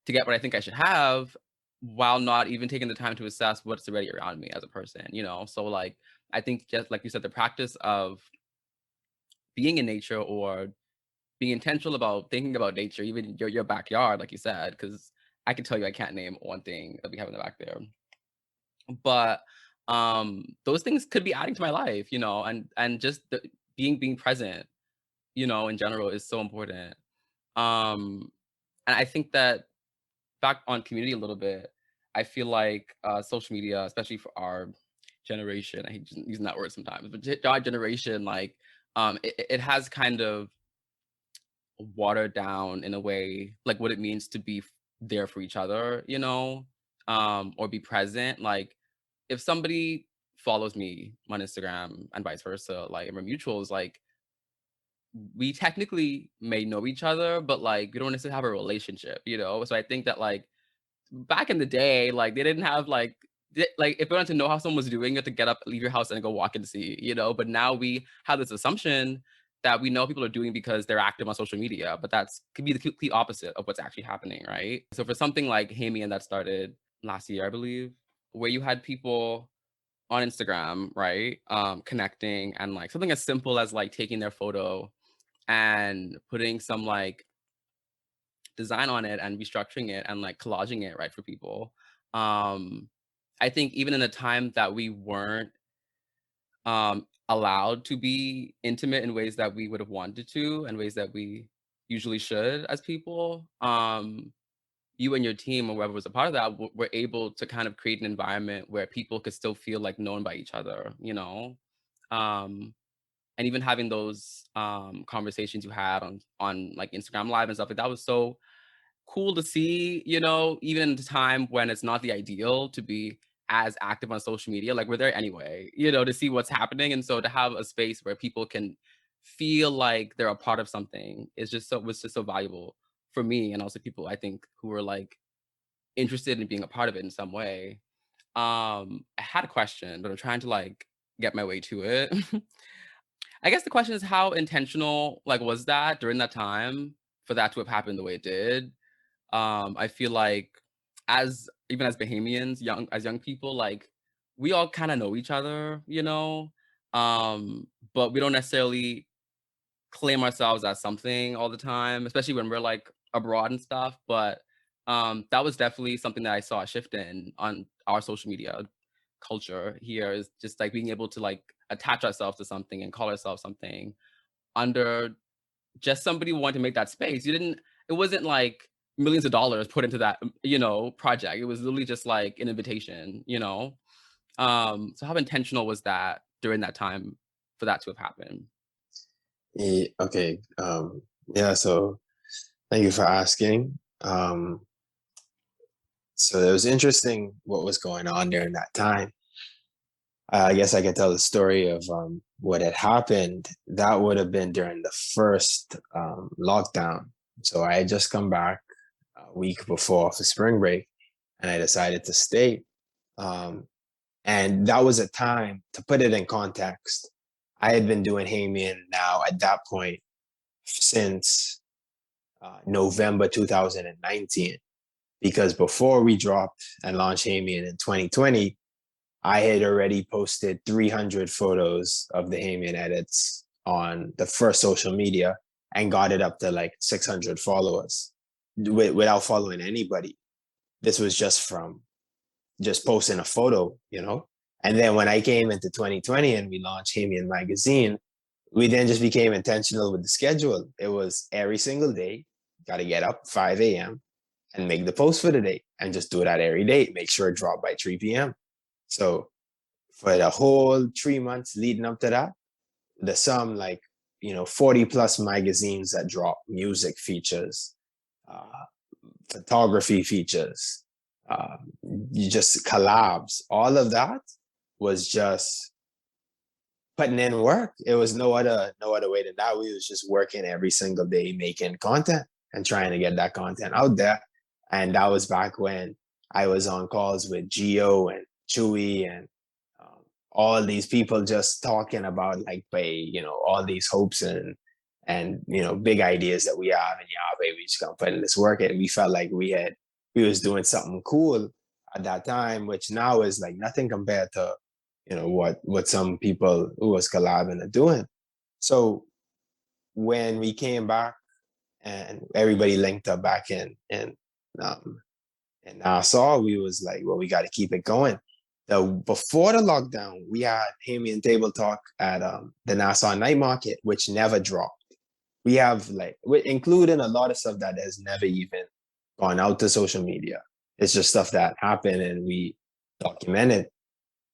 to get what I think I should have while not even taking the time to assess what's already around me as a person. So like I think just like you said, the practice of being in nature or being intentional about thinking about nature, even your backyard, like you said, because I can tell you I can't name one thing that we have in the back there. But those things could be adding to my life, and just being present, in general is so important. Um and I think that back on community a little bit, I feel like social media, especially for our generation, I hate using that word sometimes, but our generation, like it has kind of watered down in a way, like what it means to be there for each other, or be present. Like if somebody follows me on Instagram and vice versa, like and we're mutuals, like we technically may know each other, but like we don't necessarily have a relationship. So I think that like back in the day, like they didn't have like if you wanted to know how someone was doing, you have to get up, leave your house, and go walk and see. But now we have this assumption that we know people are doing because they're active on social media, but that's could be the complete opposite of what's actually happening, right? So for something like HAMINAN that started last year, I believe, where you had people on Instagram, right, connecting and like something as simple as like taking their photo and putting some like design on it and restructuring it and like collaging it right for people. Um, I think even in a time that we weren't allowed to be intimate in ways that we would have wanted to and ways that we usually should as people, you and your team or whoever was a part of that were able to kind of create an environment where people could still feel like known by each other. Um, and even having those conversations you had on like Instagram Live and stuff like that was so cool to see, even in a time when it's not the ideal to be as active on social media. Like we're there anyway, to see what's happening. And so to have a space where people can feel like they're a part of something is just so was just so valuable for me and also people I think who were like interested in being a part of it in some way. I had a question, but I'm trying to like get my way to it. I guess the question is how intentional like was that during that time for that to have happened the way it did? I feel like as even as Bahamians, young people, like we all kind of know each other, but we don't necessarily claim ourselves as something all the time, especially when we're like abroad and stuff. But that was definitely something that I saw a shift in on our social media culture here is just like being able to like attach ourselves to something and call ourselves something under just somebody wanted to make that space. It wasn't like millions of dollars put into that, project. It was literally just like an invitation. So how intentional was that during that time for that to have happened? Okay. Yeah. So thank you for asking. So it was interesting what was going on during that time. I guess I can tell the story of what had happened. That would have been during the first lockdown. So I had just come back a week before for spring break, and I decided to stay. Um, and that was a time to put it in context. I had been doing Hamian now at that point since November 2019, because before we dropped and launched Hamian in 2020, I had already posted 300 photos of the Hamian edits on the first social media and got it up to like 600 followers without following anybody. This was just from just posting a photo. And then when I came into 2020 and we launched Hamian Magazine, we then just became intentional with the schedule. It was every single day, got to get up 5 a.m. and make the post for the day and just do that every day. Make sure it dropped by 3 p.m. So for the whole 3 months leading up to that, there's some 40 plus magazines that drop music features, uh, photography features, uh, you just collabs. All of that was just putting in work. It was no other way than that. We was just working every single day, making content and trying to get that content out there. And that was back when I was on calls with Geo and Chewy and all these people just talking about all these hopes and big ideas that we have, and baby, we just gonna put in this work. And we felt like we was doing something cool at that time, which now is like nothing compared to what some people who was collabing are doing. So when we came back and everybody linked up back in Nassau, we was like, well, we got to keep it going. Before the lockdown, we had HAMINAN Table Talk at the Nassau Night Market, which never dropped. We have including a lot of stuff that has never even gone out to social media. It's just stuff that happened and we documented.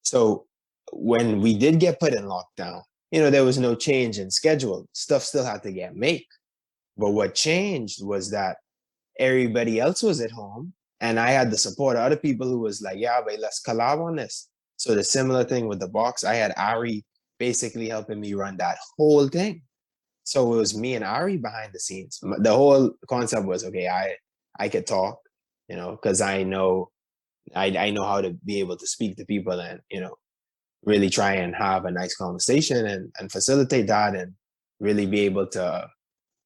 So when we did get put in lockdown, there was no change in schedule. Stuff still had to get made. But what changed was that everybody else was at home and I had the support of other people who was like, yeah, but let's collab on this. So the similar thing with the box, I had Ari basically helping me run that whole thing. So it was me and Ari behind the scenes. The whole concept was, okay, I could talk, because I know how to be able to speak to people and, really try and have a nice conversation and facilitate that and really be able to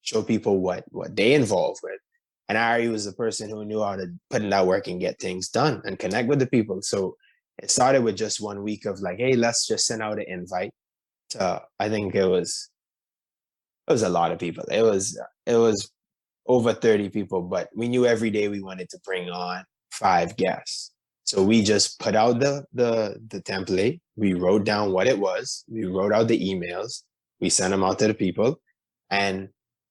show people what they involved with. And Ari was the person who knew how to put in that work and get things done and connect with the people. So it started with just 1 week of like, hey, let's just send out an invite to, I think it was a lot of people. It was over 30 people, but we knew every day we wanted to bring on 5 guests. So we just put out the template. We wrote down what it was. We wrote out the emails. We sent them out to the people. And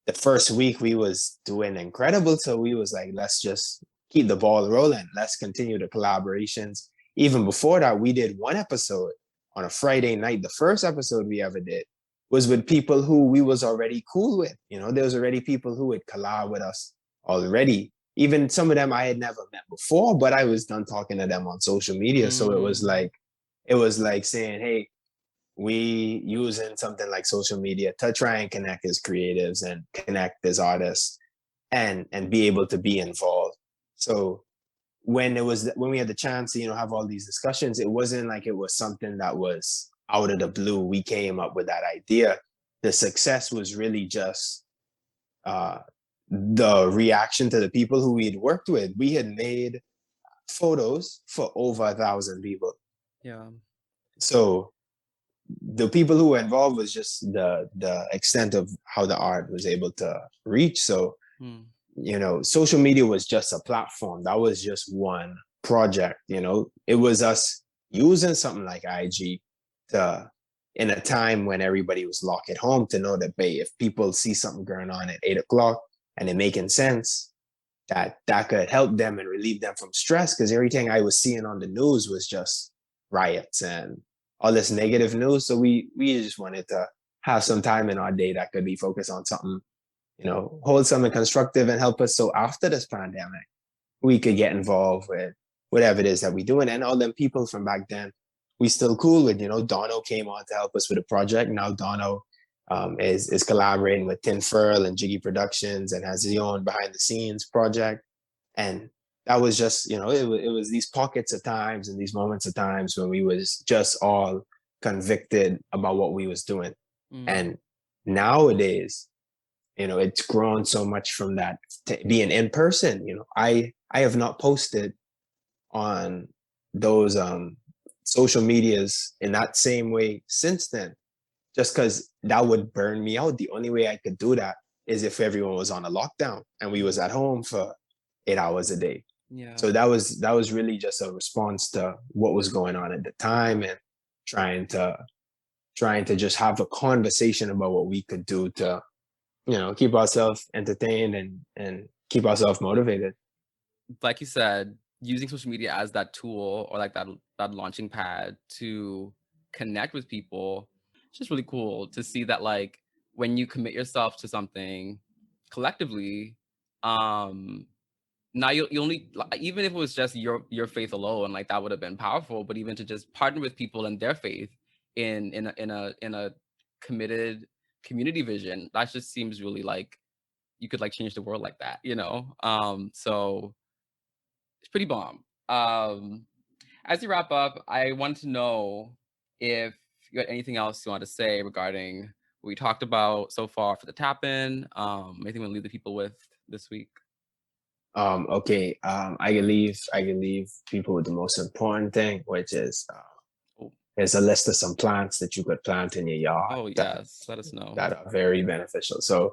the first week we was doing incredible. So we was like, let's just keep the ball rolling. Let's continue the collaborations. Even before that, we did one episode on a Friday night. The first episode we ever did was with people who we was already cool with. There was already people who would collab with us already. Even some of them I had never met before, but I was done talking to them on social media. So it was like saying, hey, we using something like social media to try and connect as creatives and connect as artists and be able to be involved. So when we had the chance to, have all these discussions, it wasn't like it was something that was out of the blue. We came up with that idea. The success was really just the reaction to the people who we'd worked with. We had made photos for over 1,000 people. Yeah. So the people who were involved was just the extent of how the art was able to reach. So, social media was just a platform. That was just one project, It was us using something like IG in a time when everybody was locked at home to know that, if people see something going on at 8 o'clock and it making sense, that could help them and relieve them from stress. Because everything I was seeing on the news was just riots and all this negative news. So we just wanted to have some time in our day that could be focused on something, wholesome and constructive and help us. So after this pandemic, we could get involved with whatever it is that we doing. And all them people from back then, we still cool with. Dono came on to help us with the project. Now Dono is collaborating with Tin Furl and Jiggy Productions and has his own behind the scenes project. And that was just, it was these pockets of times and these moments of times when we was just all convicted about what we was doing. And nowadays, it's grown so much from that being in person. I have not posted on those social medias in that same way since then, just because that would burn me out. The only way I could do that is if everyone was on a lockdown and we was at home for 8 hours a day. Yeah. So that was really just a response to what was going on at the time and trying to just have a conversation about what we could do to, keep ourselves entertained and keep ourselves motivated. Like you said, using social media as that tool or like that launching pad to connect with people. It's just really cool to see that like when you commit yourself to something collectively, um now you only even if it was just your faith alone, like that would have been powerful, but even to just partner with people in their faith in a committed community vision, that just seems really like you could like change the world like that, you know? So it's pretty bomb. As you wrap up, I want to know if you had anything else you want to say regarding what we talked about so far for the tap in. Anything we leave the people with this week? Okay. I can leave people with the most important thing, which is Oh, there's a list of some plants that you could plant in your yard oh yes, let us know. that are very beneficial. So,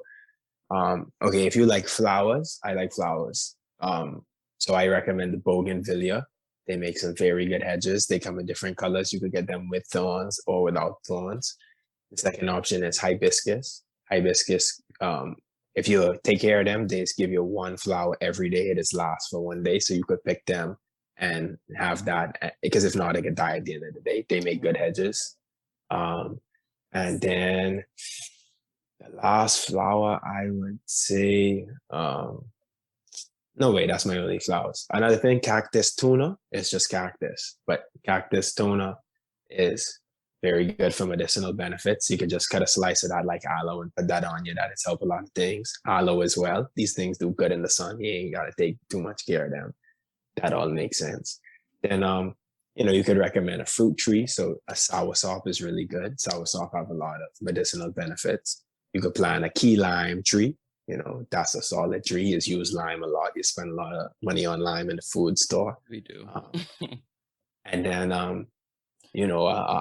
okay, if you like flowers, I like flowers. So I recommend the bougainvillea. They make some very good hedges. They come in different colors. You could get them with thorns or without thorns. The second option is hibiscus. Hibiscus, if you take care of them, they just give you one flower every day. It just lasts for one day. So you could pick them and have that, because if not, it could die at the end of the day. They make good hedges. Um, and then the last flower, I would say, no way, that's my only flowers. Another thing, cactus tuna is just cactus, but cactus tuna is very good for medicinal benefits. You can just cut a slice of that like aloe and put that on you. That has helped a lot of things. Aloe as well. These things do good in the sun. You ain't gotta take too much care of them. That all makes sense. Then you could recommend a fruit tree. So a soursop is really good. Soursop have a lot of medicinal benefits. You could plant a key lime tree. That's a solid tree. You use lime a lot. You spend a lot of money on lime in the food store. We do. And then a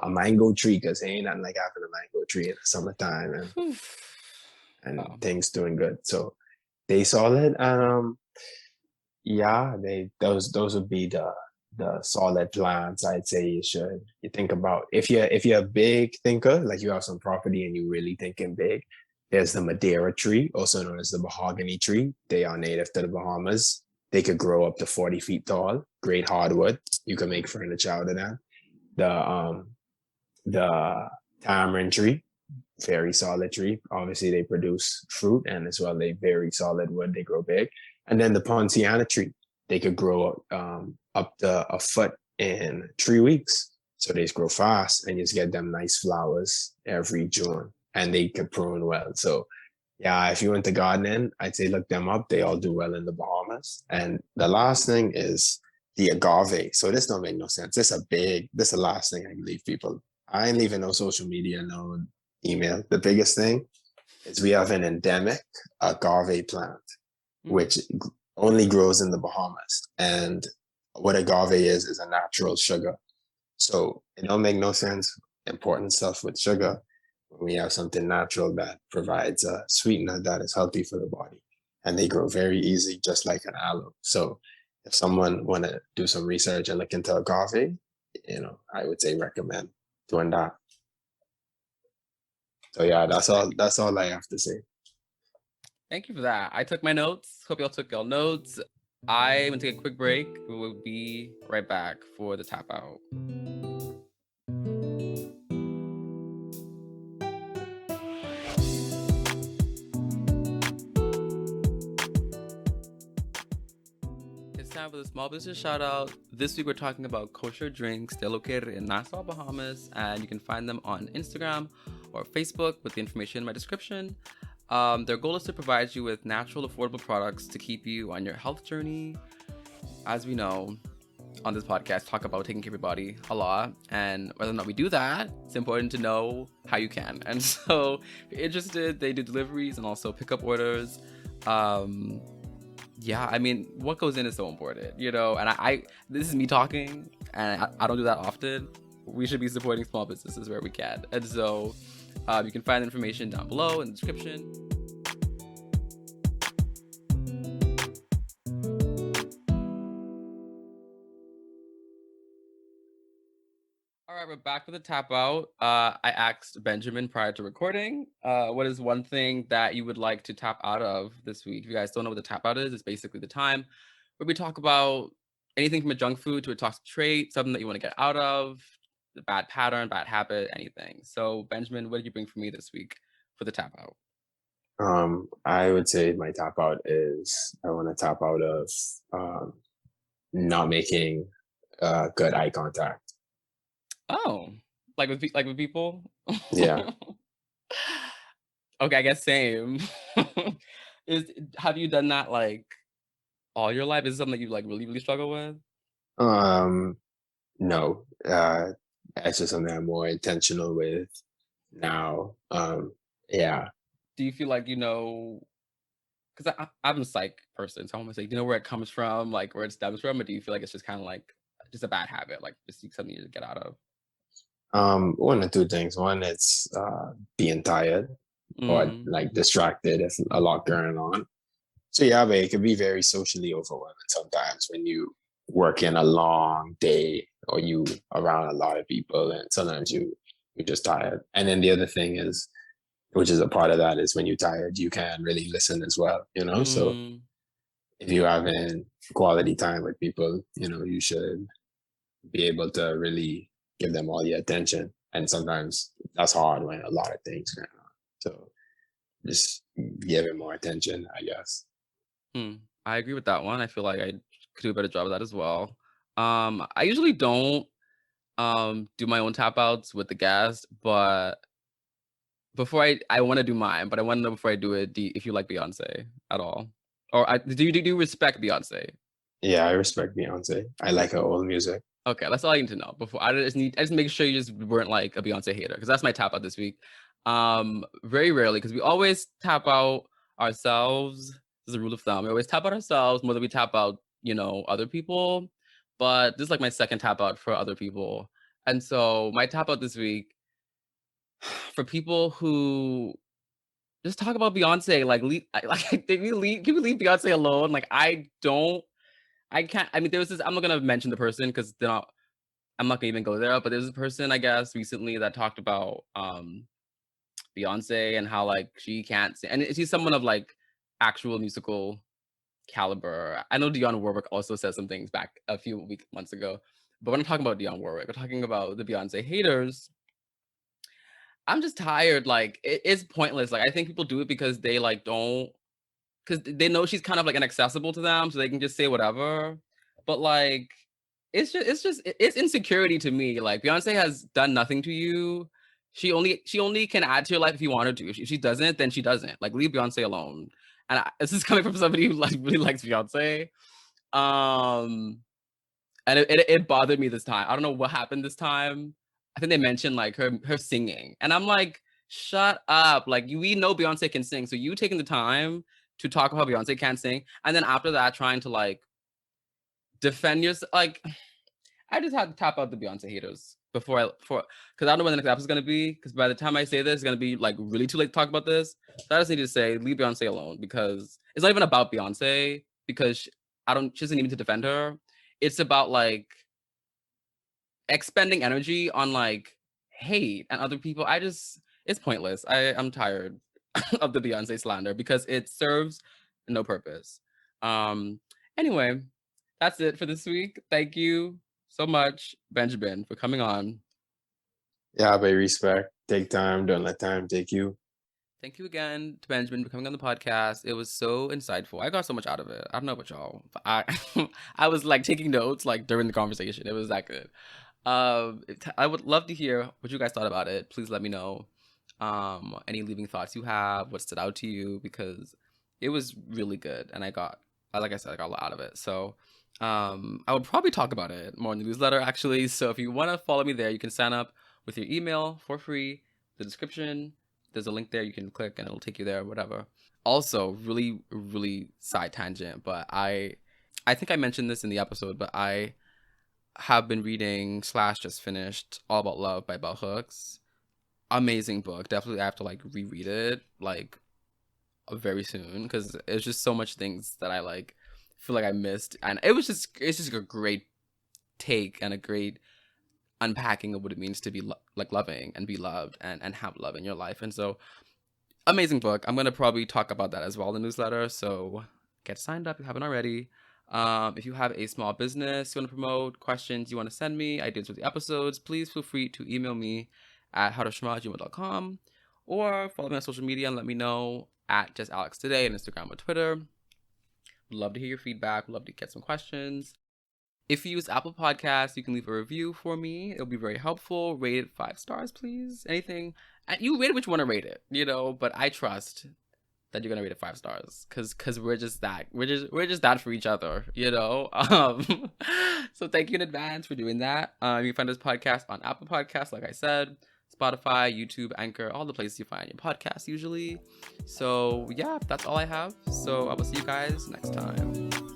mango tree, because ain't nothing like having a mango tree in the summertime and Wow. things doing good. So they solid. Yeah, those would be the solid plants I'd say you think about. If you're a big thinker, like you have some property and you really thinking big, there's the Madeira tree, also known as the mahogany tree. They are native to the Bahamas. They could grow up to 40 feet tall. Great hardwood. You can make furniture out of them. The tamarind tree, very solid tree. Obviously, they produce fruit, and as well, they very solid wood. They grow big. And then the Ponciana tree, they could grow up to a foot in 3 weeks. So they just grow fast, and you just get them nice flowers every June, and they can prune well. So yeah, if you went to gardening, I'd say look them up. They all do well in the Bahamas. And the last thing is the agave. So this don't make no sense. This is the last thing I can leave people. I ain't leaving no social media, no email. The biggest thing is we have an endemic agave plant, which only grows in the Bahamas. And what agave is a natural sugar. So it don't make no sense importing stuff with sugar when we have something natural that provides a sweetener that is healthy for the body. And they grow very easy, just like an aloe. So if someone want to do some research and look into agave, I would say recommend doing that. So yeah, that's all I have to say. Thank you for that. I took my notes. Hope y'all took y'all notes. I'm gonna take a quick break. We will be right back for the tap out. It's time for the small business shout out. This week we're talking about kosher drinks. They're located in Nassau, Bahamas, and you can find them on Instagram or Facebook with the information in my description. Their goal is to provide you with natural, affordable products to keep you on your health journey. As we know, on this podcast, talk about taking care of your body a lot, and whether or not we do that, it's important to know how you can. And so, if you're interested, they do deliveries and also pickup orders. Yeah, I mean, what goes in is so important, and I this is me talking, and I don't do that often. We should be supporting small businesses where we can. And so you can find the information down below in the description. All right, we're back with the tap out. I asked Benjamin prior to recording, what is one thing that you would like to tap out of this week? If you guys don't know what the tap out is, it's basically the time where we talk about anything from a junk food to a toxic trait, something that you want to get out of, the bad pattern, bad habit, anything. So Benjamin, what did you bring for me this week for the tap out? I would say my tap out is I want to tap out of not making good eye contact. Oh, like with people? Yeah. Okay, I guess same. Is have you done that like all your life? Is it something that you like really, really struggle with? Um, no, it's just something I'm more intentional with now. Yeah. Do you feel like you know? Because I'm a psych person, so I'm gonna say, do you know where it comes from, like where it stems from, or do you feel like it's just kind of like just a bad habit, like just something you need to get out of? One or two things. One, it's being tired or Mm, like distracted if a lot going on. So yeah, but it can be very socially overwhelming sometimes when you work in a long day or you around a lot of people, and sometimes you're just tired. And then the other thing is, which is a part of that, is when you're tired, you can really listen as well. So mm, if you're having quality time with people, you should be able to really give them all your attention. And sometimes that's hard when a lot of things going on. So just give it more attention, I guess. I agree with that one. I feel like I could do a better job of that as well. I usually don't do my own tap outs with the guest, but before I want to do mine, but I want to know before I do it, if you like Beyonce at all, or do you respect Beyonce? Yeah, I respect Beyonce. I like her old music. Okay, that's all I need to know. Before I just make sure you just weren't like a Beyonce hater, because that's my tap out this week. Very rarely, because we always tap out ourselves. This is a rule of thumb. We always tap out ourselves more than we tap out, other people. But this is like my second tap out for other people. And so my tap out this week for people who just talk about Beyonce, like can we leave Beyonce alone? Like I can't. I mean, there was this. I'm not gonna mention the person because I'm not gonna even go there, but there's a person I guess recently that talked about Beyonce and how like she can't sing, and she's someone of like actual musical caliber. I know Dionne Warwick also said some things back a few months ago, but when I'm talking about Dionne Warwick, we're talking about the Beyonce haters. I'm just tired. Like it's pointless. Like I think people do it because they like don't because they know she's kind of like inaccessible to them, so they can just say whatever. But like, it's insecurity to me. Like Beyonce has done nothing to you. She only can add to your life if you want her to. If she doesn't, then she doesn't. Like leave Beyonce alone. And this is coming from somebody who like really likes Beyonce. Um, and it bothered me this time. I don't know what happened this time. I think they mentioned like her singing, and I'm like, shut up! Like we know Beyonce can sing, so you taking the time to talk about Beyonce can't sing, and then after that trying to like defend yourself. Like I just had to tap out the Beyonce haters because I don't know when the next episode is gonna be. Because by the time I say this, it's gonna be like really too late to talk about this. So I just need to say leave Beyonce alone because it's not even about Beyonce because she doesn't need me to defend her. It's about like expending energy on like hate and other people. It's pointless. I'm tired of the Beyonce slander because it serves no purpose. Um anyway, that's it for this week. Thank you so much, Benjamin, for coming on. Yeah, but respect. Take time. Don't let time take you. Thank you again to Benjamin for coming on the podcast. It was so insightful. I got so much out of it. I don't know about y'all, but I I was like taking notes like during the conversation. It was that good. I would love to hear what you guys thought about it. Please let me know. Any leaving thoughts you have, what stood out to you, because it was really good, and like I said, I got a lot out of it. So, I would probably talk about it more in the newsletter actually. So if you want to follow me there, you can sign up with your email for free. The description, there's a link there you can click, and it'll take you there, whatever. Also, really, really side tangent, but I think I mentioned this in the episode, but I have been reading slash just finished All About Love by Bell Hooks. Amazing book. Definitely I have to like reread it like very soon because it's just so much things that I like feel like I missed, and it's just a great take and a great unpacking of what it means to be like loving and be loved and have love in your life. And so amazing book. I'm gonna probably talk about that as well in the newsletter. So get signed up if you haven't already. If you have a small business you want to promote, questions you want to send me, ideas for the episodes, please feel free to email me at howtoshma@gmail.com or follow me on social media and let me know at JustAlexToday on Instagram or Twitter. Would love to hear your feedback. Would love to get some questions. If you use Apple Podcasts, you can leave a review for me. It'll be very helpful. Rate it 5 stars, please. Anything. And you rate it what you want to rate it, but I trust that you're gonna rate it 5 stars because we're just that that for each other. So thank you in advance for doing that. You can find this podcast on Apple Podcasts, like I said, Spotify, YouTube, Anchor, all the places you find your podcasts usually. So yeah, that's all I have. So I will see you guys next time.